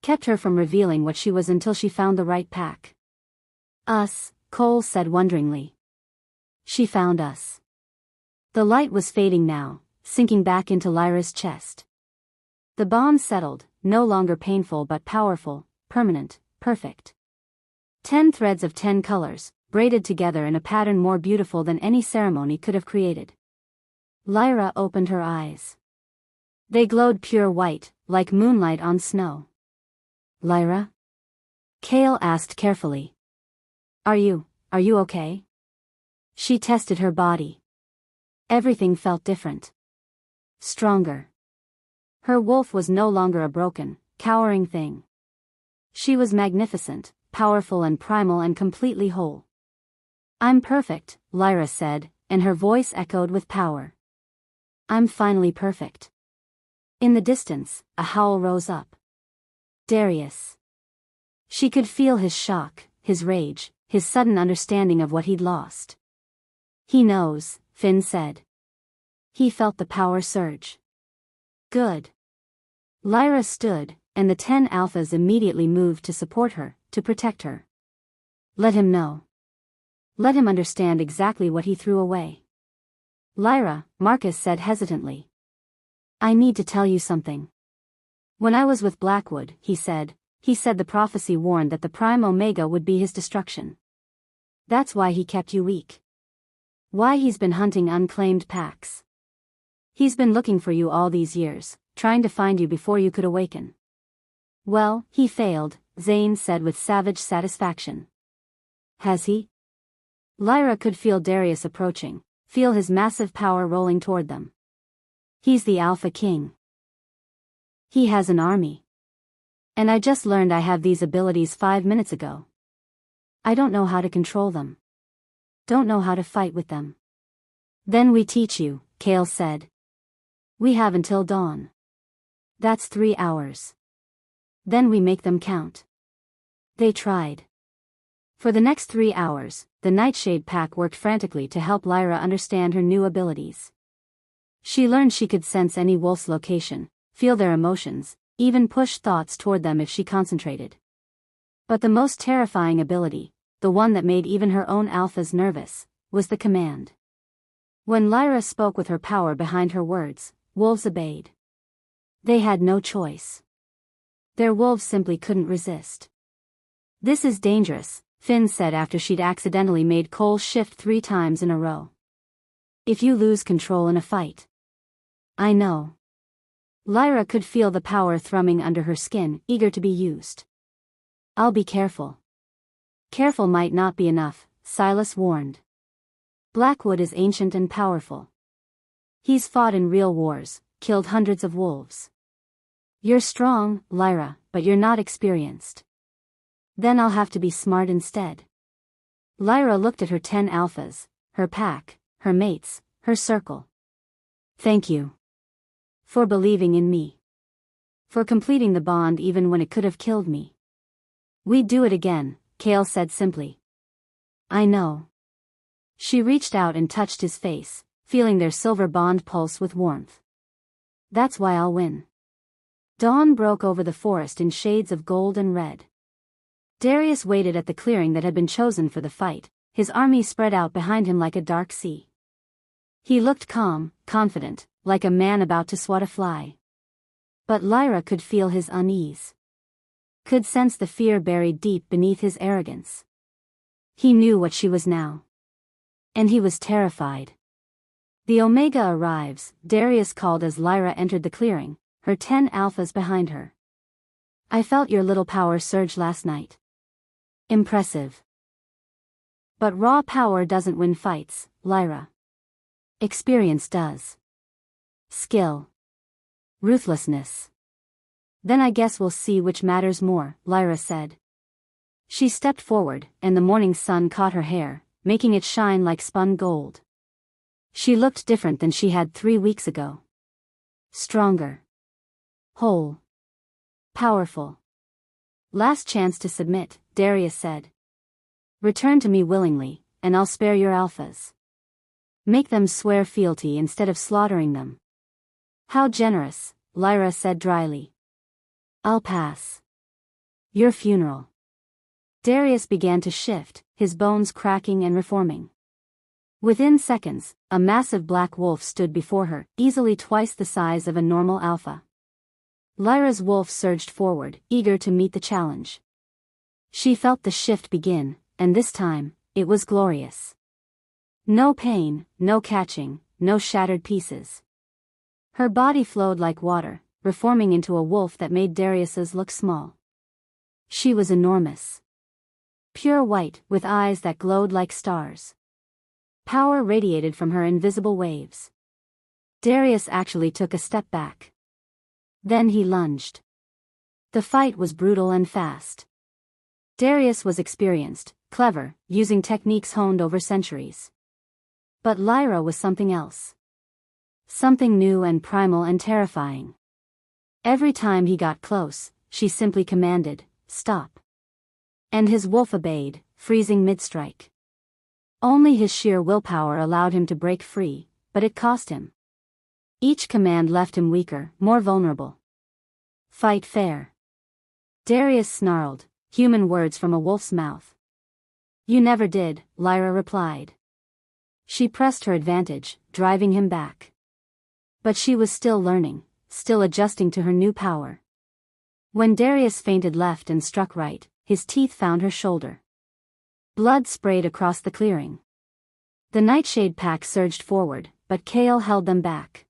Kept her from revealing what she was until she found the right pack. Us, Cole said wonderingly. She found us. The light was fading now, sinking back into Lyra's chest. The bond settled, no longer painful but powerful, permanent, perfect. 10 threads of 10 colors, braided together in a pattern more beautiful than any ceremony could have created. Lyra opened her eyes. They glowed pure white, like moonlight on snow. Lyra? Cale asked carefully. Are you okay? She tested her body. Everything felt different. Stronger. Her wolf was no longer a broken, cowering thing. She was magnificent, powerful and primal and completely whole. I'm perfect, Lyra said, and her voice echoed with power. I'm finally perfect. In the distance, a howl rose up. Darius. She could feel his shock, his rage, his sudden understanding of what he'd lost. He knows, Finn said. He felt the power surge. Good. Lyra stood, and the 10 alphas immediately moved to support her, to protect her. Let him know. Let him understand exactly what he threw away. Lyra, Marcus said hesitantly. I need to tell you something. When I was with Blackwood, he said the prophecy warned that the Prime Omega would be his destruction. That's why he kept you weak. Why he's been hunting unclaimed packs. He's been looking for you all these years, trying to find you before you could awaken. Well, he failed, Zane said with savage satisfaction. Has he? Lyra could feel Darius approaching, feel his massive power rolling toward them. He's the Alpha King. He has an army. And I just learned I have these abilities 5 minutes ago. I don't know how to control them. Don't know how to fight with them. Then we teach you, Cale said. We have until dawn. That's 3 hours. Then we make them count. They tried. For the next 3 hours, the Nightshade Pack worked frantically to help Lyra understand her new abilities. She learned she could sense any wolf's location, feel their emotions, even push thoughts toward them if she concentrated. But the most terrifying ability, the one that made even her own alphas nervous, was the command. When Lyra spoke with her power behind her words, wolves obeyed. They had no choice. Their wolves simply couldn't resist. "This is dangerous," Finn said after she'd accidentally made Cole shift 3 times in a row. "If you lose control in a fight." "I know." Lyra could feel the power thrumming under her skin, eager to be used. "I'll be careful." "Careful might not be enough," Silas warned. "Blackwood is ancient and powerful. He's fought in real wars, killed hundreds of wolves. You're strong, Lyra, but you're not experienced. Then I'll have to be smart instead." Lyra looked at her 10 alphas, her pack, her mates, her circle. "Thank you. For believing in me. For completing the bond even when it could have killed me." "We'd do it again," Kale said simply. "I know." She reached out and touched his face, feeling their silver bond pulse with warmth. "That's why I'll win." Dawn broke over the forest in shades of gold and red. Darius waited at the clearing that had been chosen for the fight, his army spread out behind him like a dark sea. He looked calm, confident, like a man about to swat a fly. But Lyra could feel his unease. Could sense the fear buried deep beneath his arrogance. He knew what she was now. And he was terrified. "The Omega arrives," Darius called as Lyra entered the clearing, her 10 alphas behind her. "I felt your little power surge last night." "Impressive. But raw power doesn't win fights, Lyra. Experience does. Skill. Ruthlessness." "Then I guess we'll see which matters more," Lyra said. She stepped forward, and the morning sun caught her hair, making it shine like spun gold. She looked different than she had 3 weeks ago. Stronger. Whole. Powerful. "Last chance to submit," Darius said. "Return to me willingly, and I'll spare your alphas. Make them swear fealty instead of slaughtering them." "How generous," Lyra said dryly. "I'll pass. Your funeral." Darius began to shift, his bones cracking and reforming. Within seconds, a massive black wolf stood before her, easily twice the size of a normal alpha. Lyra's wolf surged forward, eager to meet the challenge. She felt the shift begin, and this time, it was glorious. No pain, no catching, no shattered pieces. Her body flowed like water, reforming into a wolf that made Darius's look small. She was enormous. Pure white, with eyes that glowed like stars. Power radiated from her invisible waves. Darius actually took a step back. Then he lunged. The fight was brutal and fast. Darius was experienced, clever, using techniques honed over centuries. But Lyra was something else. Something new and primal and terrifying. Every time he got close, she simply commanded, "Stop." And his wolf obeyed, freezing mid-strike. Only his sheer willpower allowed him to break free, but it cost him. Each command left him weaker, more vulnerable. "Fight fair." Darius snarled, human words from a wolf's mouth. "You never did," Lyra replied. She pressed her advantage, driving him back. But she was still learning, still adjusting to her new power. When Darius feinted left and struck right, his teeth found her shoulder. Blood sprayed across the clearing. The Nightshade Pack surged forward, but Kale held them back.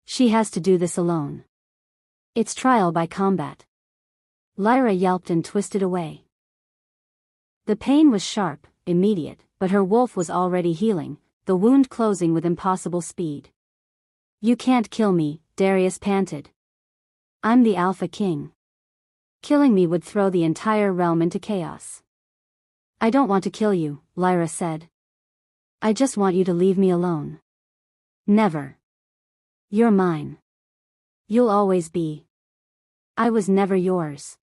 "She has to do this alone. It's trial by combat." Lyra yelped and twisted away. The pain was sharp, immediate, but her wolf was already healing, the wound closing with impossible speed. "You can't kill me," Darius panted. "I'm the Alpha King. Killing me would throw the entire realm into chaos." "I don't want to kill you," Lyra said. "I just want you to leave me alone." "Never. You're mine. You'll always be." "I was never yours."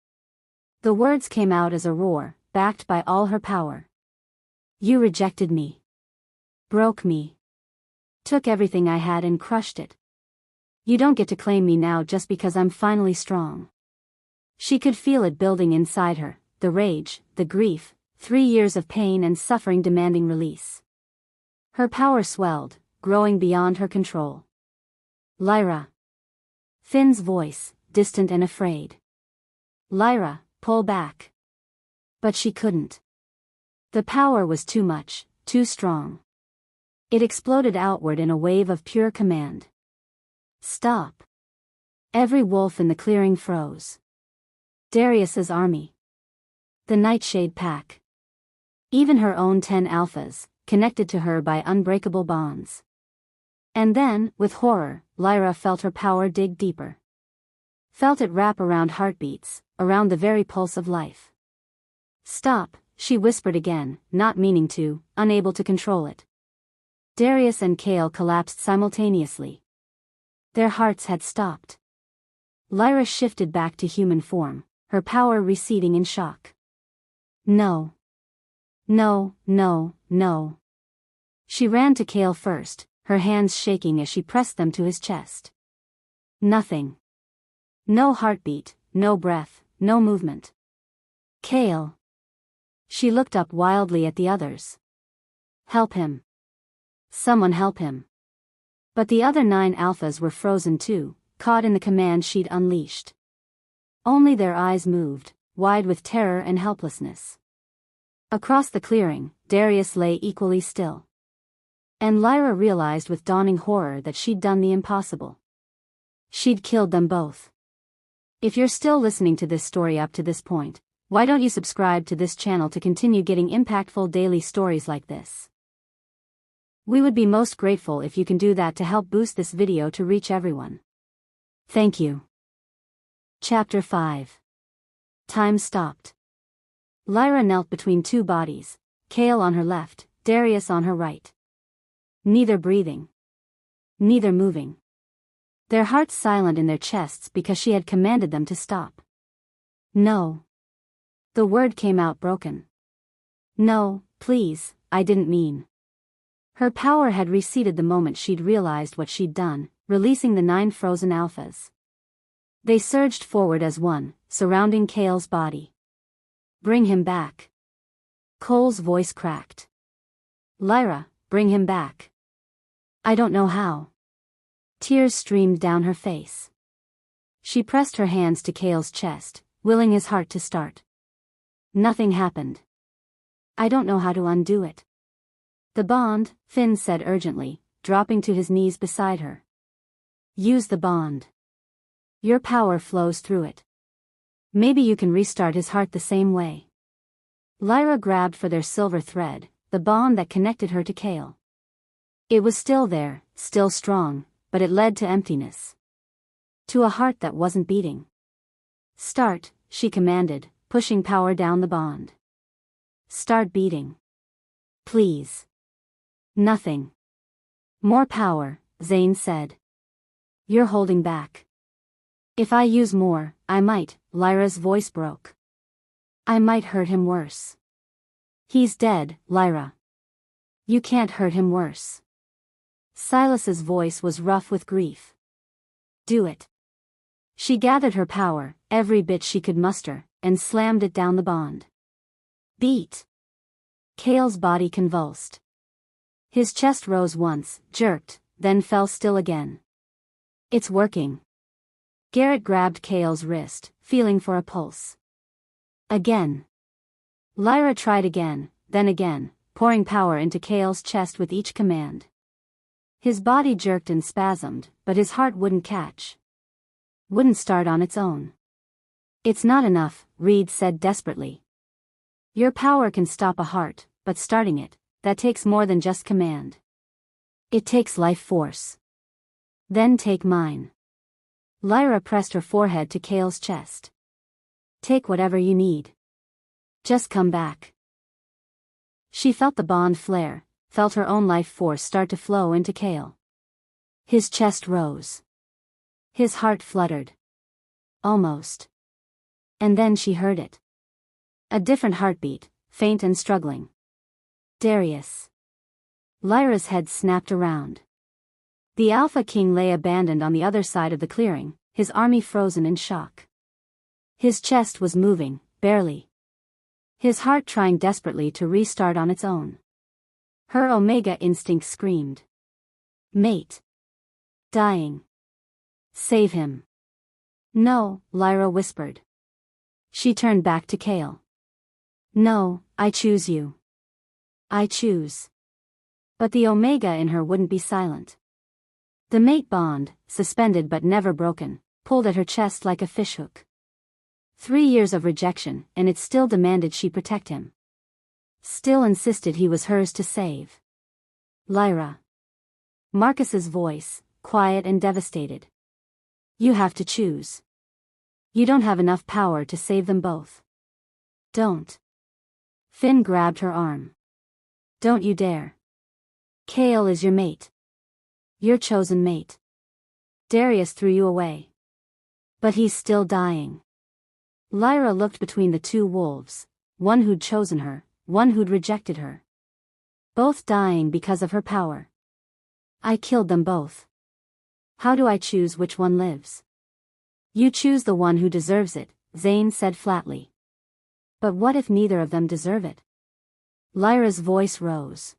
The words came out as a roar, backed by all her power. You rejected me. Broke me. Took everything I had and crushed it. You don't get to claim me now just because I'm finally strong. She could feel it building inside her, the rage, the grief, 3 years of pain and suffering demanding release. Her power swelled, growing beyond her control. Lyra. Finn's voice, distant and afraid. Lyra, pull back. But she couldn't. The power was too much, too strong. It exploded outward in a wave of pure command. Stop. Every wolf in the clearing froze. Darius's army. The Nightshade Pack. Even her own 10 alphas, connected to her by unbreakable bonds. And then, with horror, Lyra felt her power dig deeper. Felt it wrap around heartbeats, around the very pulse of life. Stop, she whispered again, not meaning to, unable to control it. Darius and Kale collapsed simultaneously. Their hearts had stopped. Lyra shifted back to human form, her power receding in shock. No. No, no, no. She ran to Kale first, her hands shaking as she pressed them to his chest. Nothing. No heartbeat, no breath, no movement. Kale. She looked up wildly at the others. Help him. Someone help him. But the other 9 alphas were frozen too, caught in the command she'd unleashed. Only their eyes moved, wide with terror and helplessness. Across the clearing, Darius lay equally still. And Lyra realized with dawning horror that she'd done the impossible. She'd killed them both. If you're still listening to this story up to this point, why don't you subscribe to this channel to continue getting impactful daily stories like this? We would be most grateful if you can do that to help boost this video to reach everyone. Thank you. Chapter 5. Time stopped. Lyra knelt between 2 bodies, Kale on her left, Darius on her right. Neither breathing. Neither moving. Their hearts silent in their chests because she had commanded them to stop. No. The word came out broken. No, please, I didn't mean. Her power had receded the moment she'd realized what she'd done, releasing the 9 frozen alphas. They surged forward as one, surrounding Kale's body. Bring him back. Cole's voice cracked. Lyra, bring him back. I don't know how. Tears streamed down her face. She pressed her hands to Kale's chest, willing his heart to start. Nothing happened. I don't know how to undo it. The bond, Finn said urgently, dropping to his knees beside her. Use the bond. Your power flows through it. Maybe you can restart his heart the same way. Lyra grabbed for their silver thread, the bond that connected her to Kale. It was still there, still strong, but it led to emptiness. To a heart that wasn't beating. Start, she commanded, pushing power down the bond. Start beating. Please. Nothing. More power, Zane said. You're holding back. If I use more, I might, Lyra's voice broke. I might hurt him worse. He's dead, Lyra. You can't hurt him worse. Silas's voice was rough with grief. Do it. She gathered her power, every bit she could muster, and slammed it down the bond. Beat. Kale's body convulsed. His chest rose once, jerked, then fell still again. It's working. Garrett grabbed Kale's wrist, feeling for a pulse. Again. Lyra tried again, then again, pouring power into Kale's chest with each command. His body jerked and spasmed, but his heart wouldn't catch. Wouldn't start on its own. It's not enough, Reed said desperately. Your power can stop a heart, but starting it, that takes more than just command. It takes life force. Then take mine. Lyra pressed her forehead to Kale's chest. Take whatever you need. Just come back. She felt the bond flare, felt her own life force start to flow into Kale. His chest rose. His heart fluttered. Almost. And then she heard it. A different heartbeat, faint and struggling. Darius. Lyra's head snapped around. The Alpha King lay abandoned on the other side of the clearing, his army frozen in shock. His chest was moving, barely. His heart trying desperately to restart on its own. Her Omega instinct screamed. Mate. Dying. Save him. No, Lyra whispered. She turned back to Kale. No, I choose you. I choose. But the Omega in her wouldn't be silent. The mate bond, suspended but never broken, pulled at her chest like a fishhook. 3 years of rejection, and it still demanded she protect him. Still insisted he was hers to save. Lyra. Marcus's voice, quiet and devastated. You have to choose. You don't have enough power to save them both. Don't. Finn grabbed her arm. Don't you dare. Kale is your mate. Your chosen mate. Darius threw you away. But he's still dying. Lyra looked between the two wolves, one who'd chosen her, one who'd rejected her. Both dying because of her power. I killed them both. How do I choose which one lives? You choose the one who deserves it, Zane said flatly. But what if neither of them deserve it? Lyra's voice rose.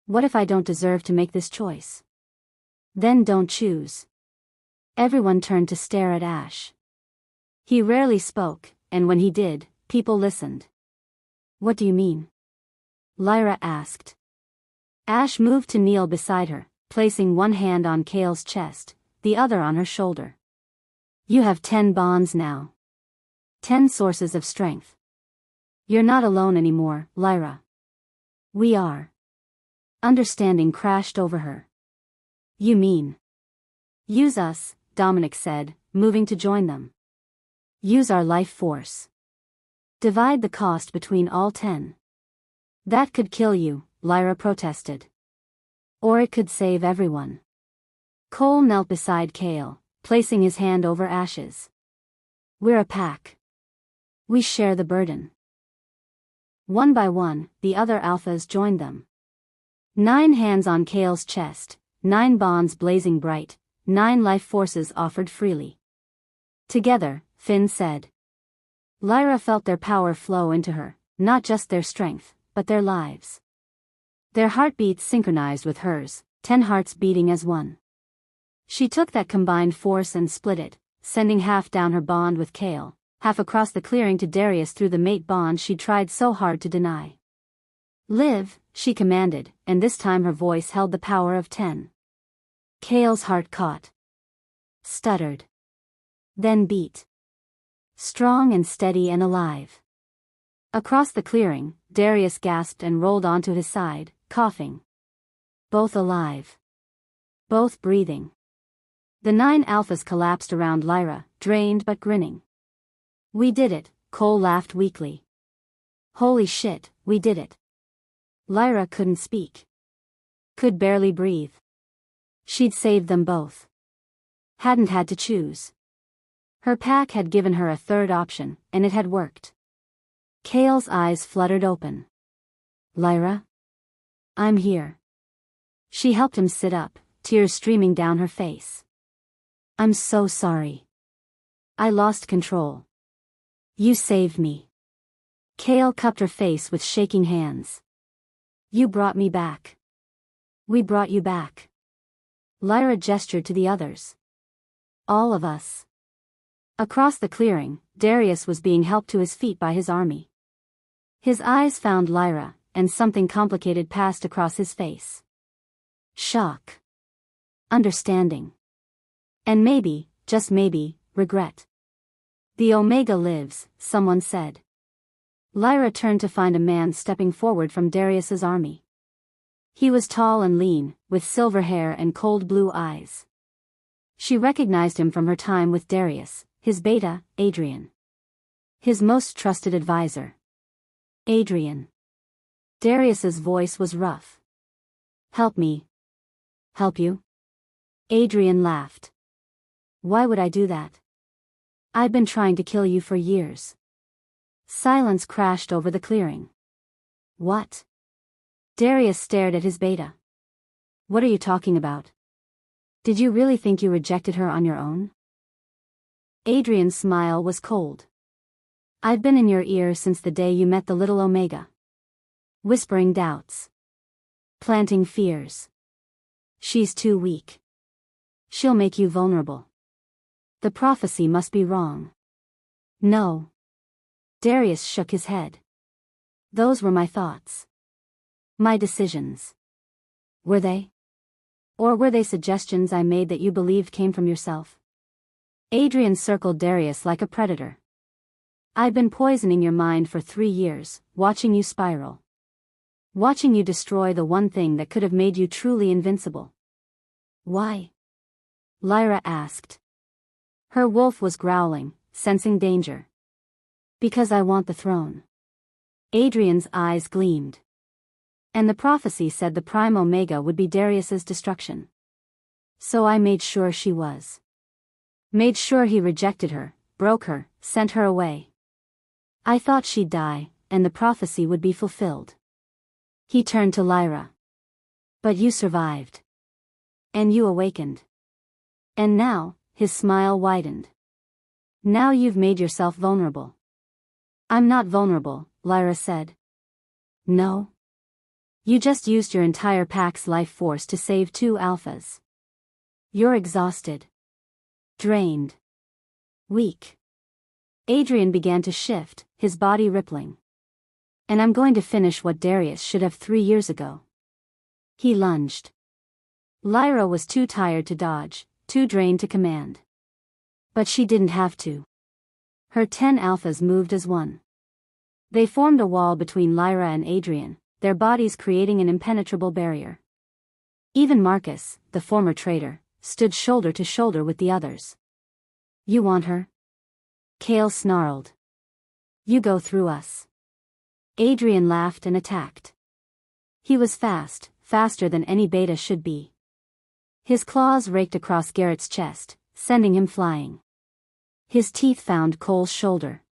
What if I don't deserve to make this choice? Then don't choose. Everyone turned to stare at Ash. He rarely spoke, and when he did, people listened. What do you mean? Lyra asked. Ash moved to kneel beside her, placing one hand on Kale's chest, the other on her shoulder. You have 10 bonds now. 10 sources of strength. You're not alone anymore, Lyra. We are. Understanding crashed over her. You mean? Use us, Dominic said, moving to join them. Use our life force. Divide the cost between all 10. That could kill you, Lyra protested. Or it could save everyone. Cole knelt beside Kale, placing his hand over Ash's. We're a pack. We share the burden. One by one, the other alphas joined them. 9 hands on Kale's chest, 9 bonds blazing bright, 9 life forces offered freely. Together, Finn said. Lyra felt their power flow into her, not just their strength, but their lives. Their heartbeats synchronized with hers, 10 hearts beating as one. She took that combined force and split it, sending half down her bond with Kale, half across the clearing to Darius through the mate bond she'd tried so hard to deny. Live, she commanded, and this time her voice held the power of 10. Kale's heart caught. Stuttered. Then beat. Strong and steady and alive. Across the clearing, Darius gasped and rolled onto his side, coughing. Both alive. Both breathing. The 9 alphas collapsed around Lyra, drained but grinning. We did it, Cole laughed weakly. Holy shit, we did it. Lyra couldn't speak. Could barely breathe. She'd saved them both. Hadn't had to choose. Her pack had given her a third option, and it had worked. Kale's eyes fluttered open. Lyra? I'm here. She helped him sit up, tears streaming down her face. I'm so sorry. I lost control. You saved me. Kale cupped her face with shaking hands. You brought me back. We brought you back. Lyra gestured to the others. All of us. Across the clearing, Darius was being helped to his feet by his army. His eyes found Lyra, and something complicated passed across his face. Shock. Understanding. And maybe, just maybe, regret. The Omega lives, someone said. Lyra turned to find a man stepping forward from Darius's army. He was tall and lean, with silver hair and cold blue eyes. She recognized him from her time with Darius, his beta, Adrian. His most trusted advisor. Adrian. Darius's voice was rough. Help me. Help you? Adrian laughed. Why would I do that? I've been trying to kill you for years. Silence crashed over the clearing. What? Darius stared at his beta. What are you talking about? Did you really think you rejected her on your own? Adrian's smile was cold. I've been in your ear since the day you met the little Omega. Whispering doubts. Planting fears. She's too weak. She'll make you vulnerable. The prophecy must be wrong. No. Darius shook his head. Those were my thoughts. My decisions. Were they? Or were they suggestions I made that you believed came from yourself? Adrian circled Darius like a predator. I've been poisoning your mind for 3 years, watching you spiral. Watching you destroy the one thing that could have made you truly invincible. Why? Lyra asked. Her wolf was growling, sensing danger. Because I want the throne. Adrian's eyes gleamed. And the prophecy said the Prime Omega would be Darius's destruction. So I made sure she was. Made sure he rejected her, broke her, sent her away. I thought she'd die, and the prophecy would be fulfilled. He turned to Lyra. But you survived. And you awakened. And now, his smile widened. Now you've made yourself vulnerable. I'm not vulnerable, Lyra said. No. You just used your entire pack's life force to save 2 alphas. You're exhausted. Drained. Weak. Adrian began to shift, his body rippling. And I'm going to finish what Darius should have 3 years ago. He lunged. Lyra was too tired to dodge, too drained to command. But she didn't have to. Her 10 alphas moved as one. They formed a wall between Lyra and Adrian, their bodies creating an impenetrable barrier. Even Marcus, the former traitor, stood shoulder to shoulder with the others. You want her? Kale snarled. You go through us. Adrian laughed and attacked. He was fast, faster than any beta should be. His claws raked across Garrett's chest, sending him flying. His teeth found Cole's shoulder.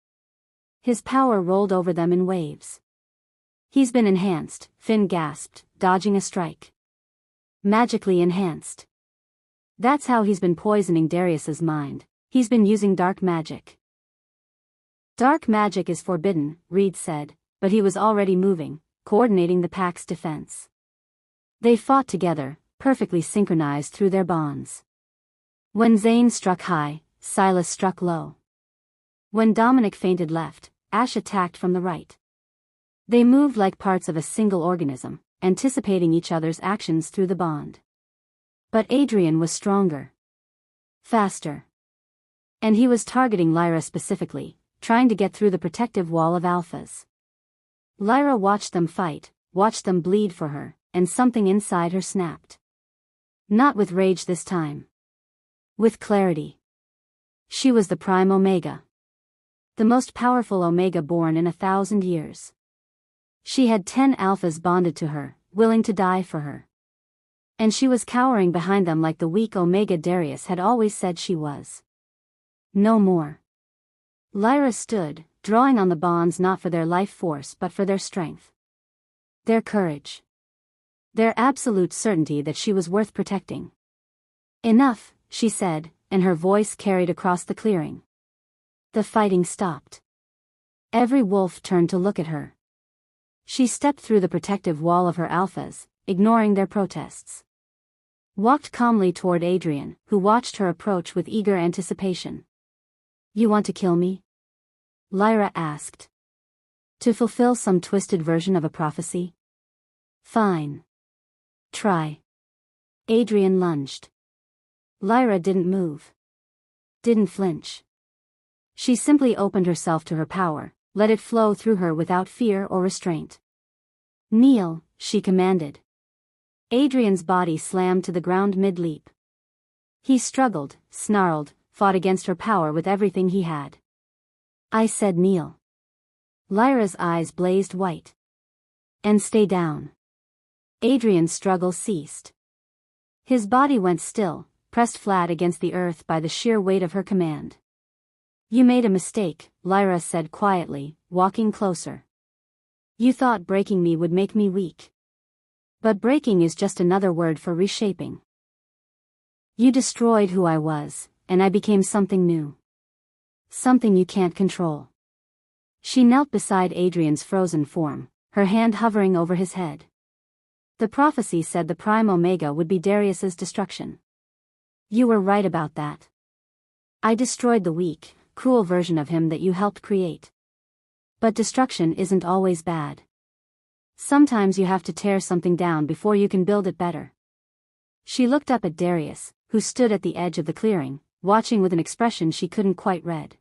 His power rolled over them in waves. He's been enhanced, Finn gasped, dodging a strike. Magically enhanced. That's how he's been poisoning Darius's mind. He's been using dark magic. Dark magic is forbidden, Reed said, but he was already moving, coordinating the pack's defense. They fought together, perfectly synchronized through their bonds. When Zane struck high, Silas struck low. When Dominic feinted left, Ash attacked from the right. They moved like parts of a single organism, anticipating each other's actions through the bond. But Adrian was stronger. Faster. And he was targeting Lyra specifically, trying to get through the protective wall of alphas. Lyra watched them fight, watched them bleed for her, and something inside her snapped. Not with rage this time. With clarity. She was the Prime Omega. The most powerful Omega born in 1,000 years. She had 10 alphas bonded to her, willing to die for her. And she was cowering behind them like the weak Omega Darius had always said she was. No more. Lyra stood, drawing on the bonds not for their life force but for their strength. Their courage. Their absolute certainty that she was worth protecting. Enough, she said, and her voice carried across the clearing. The fighting stopped. Every wolf turned to look at her. She stepped through the protective wall of her alphas, ignoring their protests. Walked calmly toward Adrian, who watched her approach with eager anticipation. You want to kill me? Lyra asked. To fulfill some twisted version of a prophecy? Fine. Try. Adrian lunged. Lyra didn't move. Didn't flinch. She simply opened herself to her power, let it flow through her without fear or restraint. Kneel, she commanded. Adrian's body slammed to the ground mid-leap. He struggled, snarled, fought against her power with everything he had. I said kneel. Lyra's eyes blazed white. And stay down. Adrian's struggle ceased. His body went still, pressed flat against the earth by the sheer weight of her command. You made a mistake, Lyra said quietly, walking closer. You thought breaking me would make me weak. But breaking is just another word for reshaping. You destroyed who I was, and I became something new. Something you can't control. She knelt beside Adrian's frozen form, her hand hovering over his head. The prophecy said the Prime Omega would be Darius's destruction. You were right about that. I destroyed the weak, cruel version of him that you helped create. But destruction isn't always bad. Sometimes you have to tear something down before you can build it better. She looked up at Darius, who stood at the edge of the clearing, watching with an expression she couldn't quite read.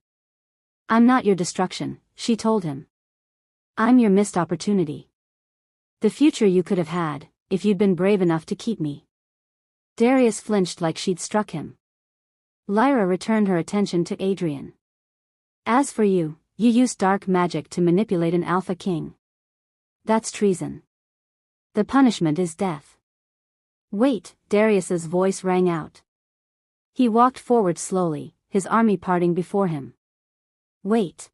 I'm not your destruction, she told him. I'm your missed opportunity. The future you could have had, if you'd been brave enough to keep me. Darius flinched like she'd struck him. Lyra returned her attention to Adrian. As for you, you used dark magic to manipulate an Alpha King. That's treason. The punishment is death. Wait, Darius's voice rang out. He walked forward slowly, his army parting before him. Wait.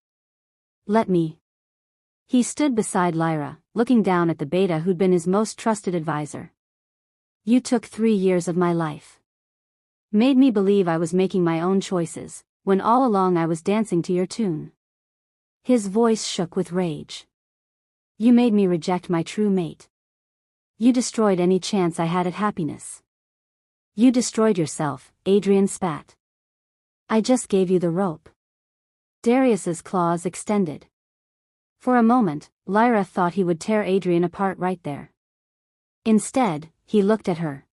Let me. He stood beside Lyra, looking down at the beta who'd been his most trusted advisor. You took 3 years of my life. Made me believe I was making my own choices, when all along I was dancing to your tune. His voice shook with rage. You made me reject my true mate. You destroyed any chance I had at happiness. You destroyed yourself, Adrian spat. I just gave you the rope. Darius's claws extended. For a moment, Lyra thought he would tear Adrian apart right there. Instead, he looked at her.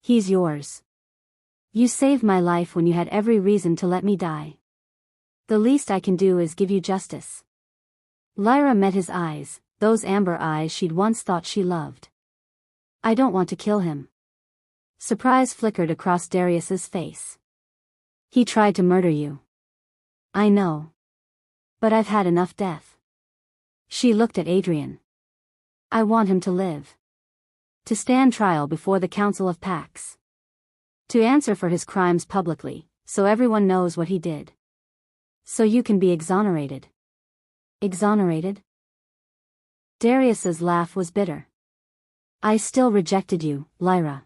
He's yours. You saved my life when you had every reason to let me die. The least I can do is give you justice. Lyra met his eyes, those amber eyes she'd once thought she loved. I don't want to kill him. Surprise flickered across Darius's face. He tried to murder you. I know. But I've had enough death. She looked at Adrian. I want him to live. To stand trial before the Council of Pax. To answer for his crimes publicly, so everyone knows what he did. So you can be exonerated. Exonerated? Darius's laugh was bitter. I still rejected you, Lyra.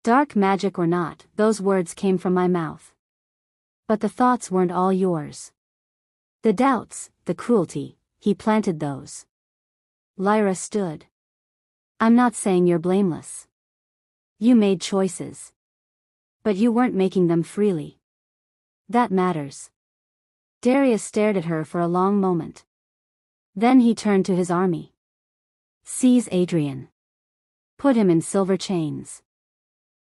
Dark magic or not, those words came from my mouth. But the thoughts weren't all yours. The doubts, the cruelty, he planted those. Lyra stood. I'm not saying you're blameless. You made choices. But you weren't making them freely. That matters. Darius stared at her for a long moment. Then he turned to his army. Seize Adrian. Put him in silver chains.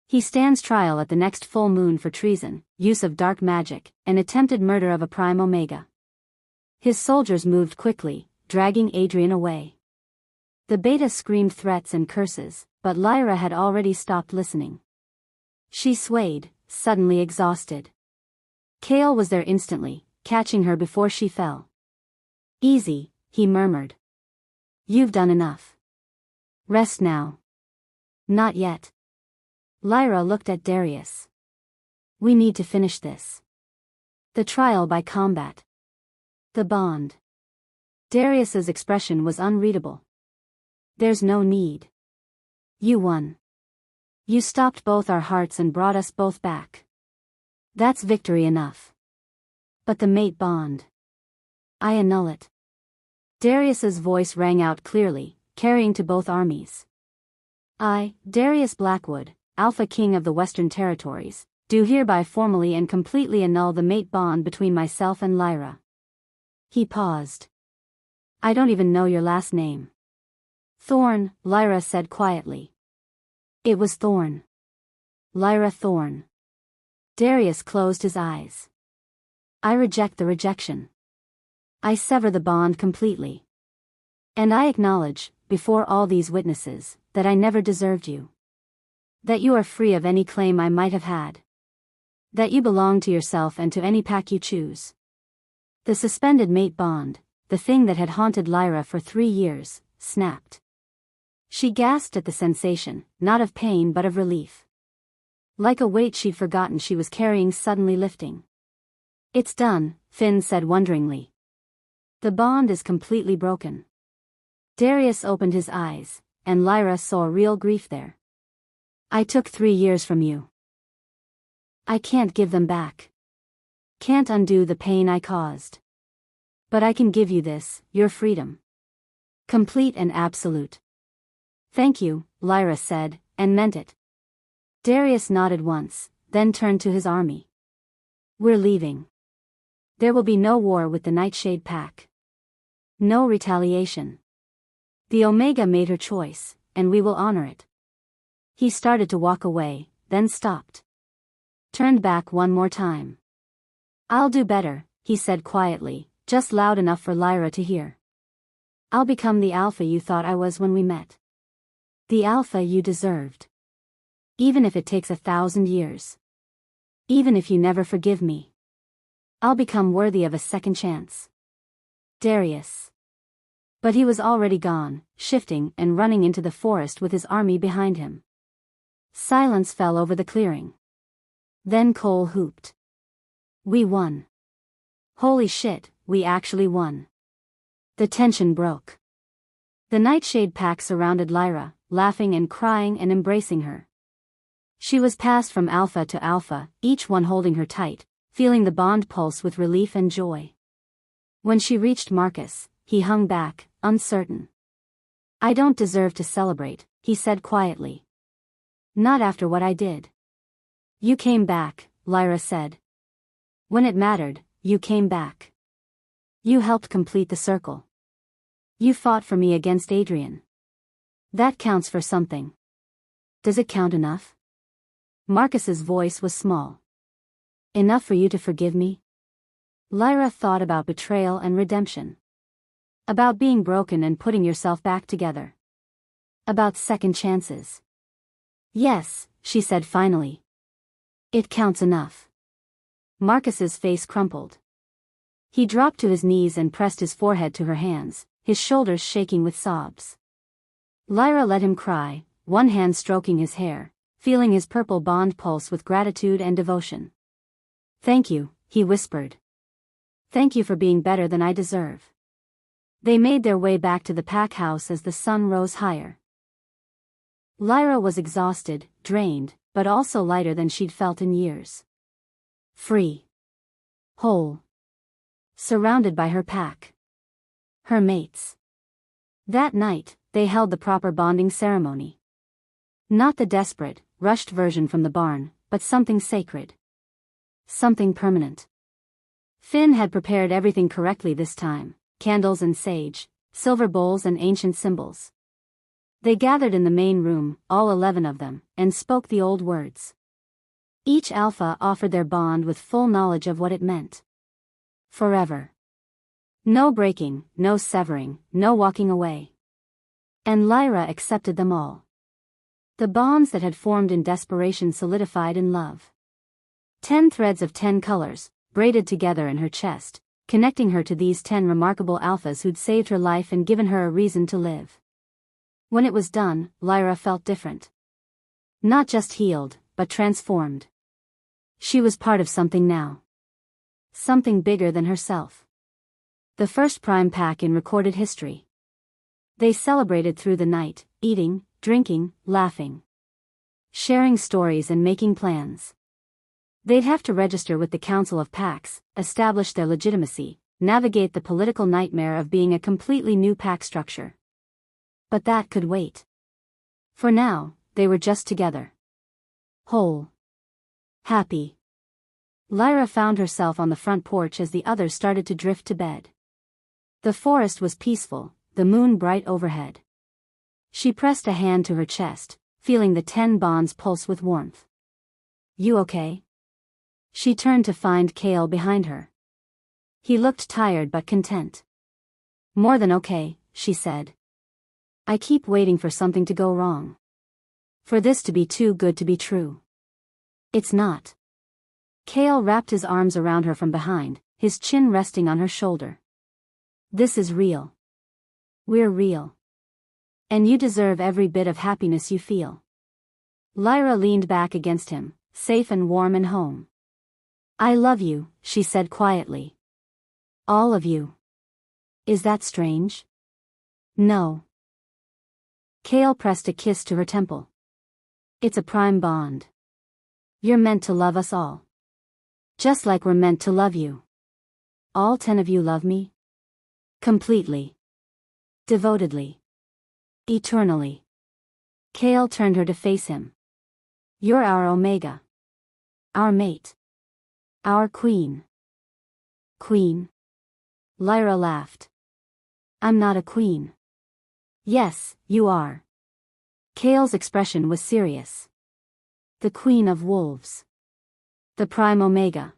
He stands trial at the next full moon for treason, use of dark magic, and attempted murder of a Prime Omega. His soldiers moved quickly, dragging Adrian away. The beta screamed threats and curses, but Lyra had already stopped listening. She swayed, suddenly exhausted. Kale was there instantly, catching her before she fell. Easy, he murmured. You've done enough. Rest now. Not yet. Lyra looked at Darius. We need to finish this. The trial by combat. The bond. Darius's expression was unreadable. There's no need. You won. You stopped both our hearts and brought us both back. That's victory enough. But the mate bond. I annul it. Darius's voice rang out clearly, carrying to both armies. I, Darius Blackwood, Alpha King of the Western Territories, do hereby formally and completely annul the mate bond between myself and Lyra. He paused. I don't even know your last name. Thorn, Lyra said quietly. It was Thorn. Lyra Thorn. Darius closed his eyes. I reject the rejection. I sever the bond completely. And I acknowledge, before all these witnesses, that I never deserved you. That you are free of any claim I might have had. That you belong to yourself and to any pack you choose. The suspended mate bond, the thing that had haunted Lyra for 3 years, snapped. She gasped at the sensation, not of pain but of relief. Like a weight she'd forgotten she was carrying suddenly lifting. It's done, Finn said wonderingly. The bond is completely broken. Darius opened his eyes, and Lyra saw real grief there. I took 3 years from you. I can't give them back. Can't undo the pain I caused. But I can give you this, your freedom. Complete and absolute. Thank you, Lyra said, and meant it. Darius nodded once, then turned to his army. We're leaving. There will be no war with the Nightshade Pack. No retaliation. The Omega made her choice, and we will honor it. He started to walk away, then stopped. Turned back one more time. I'll do better, he said quietly, just loud enough for Lyra to hear. I'll become the Alpha you thought I was when we met. The Alpha you deserved. Even if it takes 1,000 years. Even if you never forgive me. I'll become worthy of a second chance. Darius. But he was already gone, shifting and running into the forest with his army behind him. Silence fell over the clearing. Then Cole whooped. We won. Holy shit, we actually won. The tension broke. The Nightshade Pack surrounded Lyra, laughing and crying and embracing her. She was passed from Alpha to Alpha, each one holding her tight, feeling the bond pulse with relief and joy. When she reached Marcus, he hung back, uncertain. I don't deserve to celebrate, he said quietly. Not after what I did. You came back, Lyra said. When it mattered, you came back. You helped complete the circle. You fought for me against Adrian. That counts for something. Does it count enough? Marcus's voice was small. Enough for you to forgive me? Lyra thought about betrayal and redemption. About being broken and putting yourself back together. About second chances. Yes, she said finally. It counts enough. Marcus's face crumpled. He dropped to his knees and pressed his forehead to her hands, his shoulders shaking with sobs. Lyra let him cry, one hand stroking his hair, feeling his purple bond pulse with gratitude and devotion. Thank you, he whispered. Thank you for being better than I deserve. They made their way back to the pack house as the sun rose higher. Lyra was exhausted, drained, but also lighter than she'd felt in years. Free. Whole. Surrounded by her pack. Her mates. That night, they held the proper bonding ceremony. Not the desperate, rushed version from the barn, but something sacred. Something permanent. Finn had prepared everything correctly this time, candles and sage, silver bowls and ancient symbols. They gathered in the main room, all 11 of them, and spoke the old words. Each Alpha offered their bond with full knowledge of what it meant. Forever. No breaking, no severing, no walking away. And Lyra accepted them all. The bonds that had formed in desperation solidified in love. 10 threads of 10 colors, braided together in her chest, connecting her to these 10 remarkable Alphas who'd saved her life and given her a reason to live. When it was done, Lyra felt different. Not just healed, but transformed. She was part of something now. Something bigger than herself. The first Prime Pack in recorded history. They celebrated through the night, eating, drinking, laughing. Sharing stories and making plans. They'd have to register with the Council of Packs, establish their legitimacy, navigate the political nightmare of being a completely new pack structure. But that could wait. For now, they were just together. Whole. Happy. Lyra found herself on the front porch as the others started to drift to bed. The forest was peaceful, the moon bright overhead. She pressed a hand to her chest, feeling the 10 bonds pulse with warmth. You okay? She turned to find Cale behind her. He looked tired but content. More than okay, she said. I keep waiting for something to go wrong. For this to be too good to be true. It's not. Cale wrapped his arms around her from behind, his chin resting on her shoulder. This is real. We're real. And you deserve every bit of happiness you feel. Lyra leaned back against him, safe and warm and home. I love you, she said quietly. All of you. Is that strange? No. Kale pressed a kiss to her temple. It's a prime bond. You're meant to love us all. Just like we're meant to love you. All 10 of you love me? Completely. Devotedly. Eternally. Kale turned her to face him. You're our Omega. Our mate. Our queen. Queen? Lyra laughed. I'm not a queen. Yes, you are. Kale's expression was serious. The Queen of Wolves. The Prime Omega.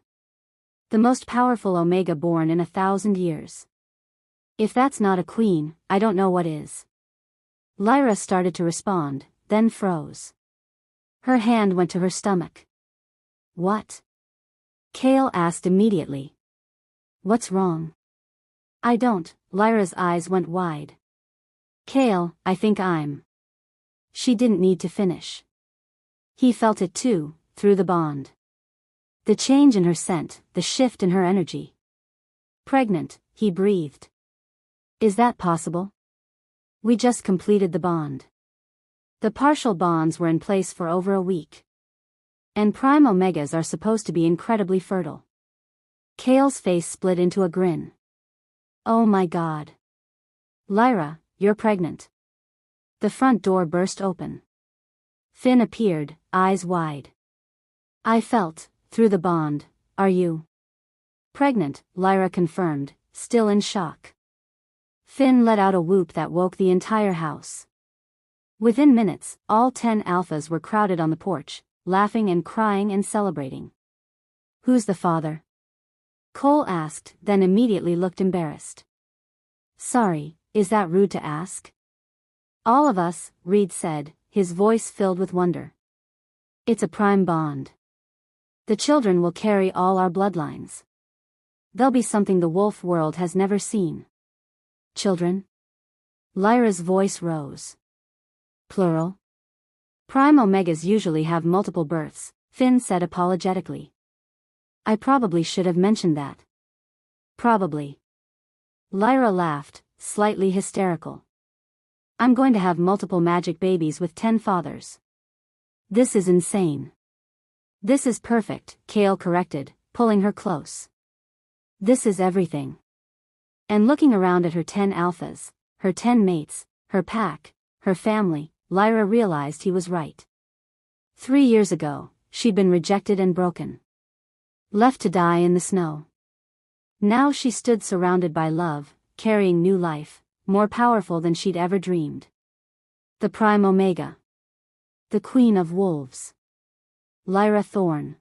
The most powerful Omega born in 1,000 years. If that's not a queen, I don't know what is. Lyra started to respond, then froze. Her hand went to her stomach. What? Kale asked immediately. What's wrong? I don't. Lyra's eyes went wide. Kale, I think I'm. She didn't need to finish. He felt it too, through the bond. The change in her scent, the shift in her energy. Pregnant, he breathed. Is that possible? We just completed the bond. The partial bonds were in place for over a week. And prime omegas are supposed to be incredibly fertile. Kale's face split into a grin. Oh my God. Lyra, you're pregnant. The front door burst open. Finn appeared, eyes wide. I felt, through the bond, are you? Pregnant, Lyra confirmed, still in shock. Finn let out a whoop that woke the entire house. Within minutes, all 10 alphas were crowded on the porch, laughing and crying and celebrating. Who's the father? Cole asked, then immediately looked embarrassed. Sorry, is that rude to ask? All of us, Reed said, his voice filled with wonder. It's a prime bond. The children will carry all our bloodlines. They'll be something the wolf world has never seen. Children? Lyra's voice rose. Plural? Prime omegas usually have multiple births, Finn said apologetically. I probably should have mentioned that. Probably. Lyra laughed, slightly hysterical. I'm going to have multiple magic babies with 10 fathers. This is insane. This is perfect, Kale corrected, pulling her close. This is everything. And looking around at her 10 alphas, her 10 mates, her pack, her family, Lyra realized he was right. 3 years ago, she'd been rejected and broken. Left to die in the snow. Now she stood surrounded by love, carrying new life, more powerful than she'd ever dreamed. The Prime Omega. The Queen of Wolves. Lyra Thorne.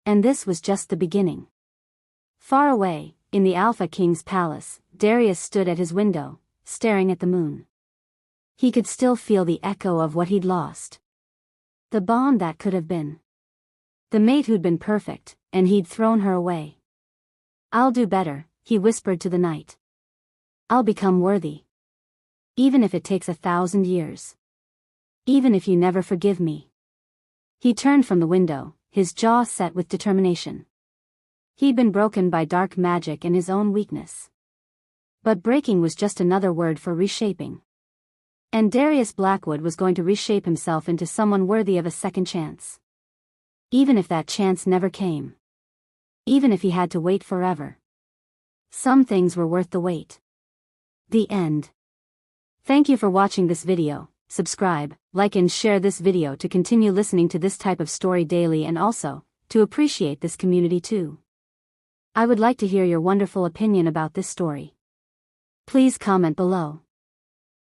And this was just the beginning. Far away, in the Alpha King's palace, Darius stood at his window, staring at the moon. He could still feel the echo of what he'd lost. The bond that could have been. The mate who'd been perfect, and he'd thrown her away. I'll do better, he whispered to the night. I'll become worthy. Even if it takes 1,000 years. Even if you never forgive me. He turned from the window, his jaw set with determination. He'd been broken by dark magic and his own weakness. But breaking was just another word for reshaping. And Darius Blackwood was going to reshape himself into someone worthy of a second chance. Even if that chance never came. Even if he had to wait forever. Some things were worth the wait. The end. Thank you for watching this video. Subscribe, like and share this video to continue listening to this type of story daily and also, to appreciate this community too. I would like to hear your wonderful opinion about this story. Please comment below.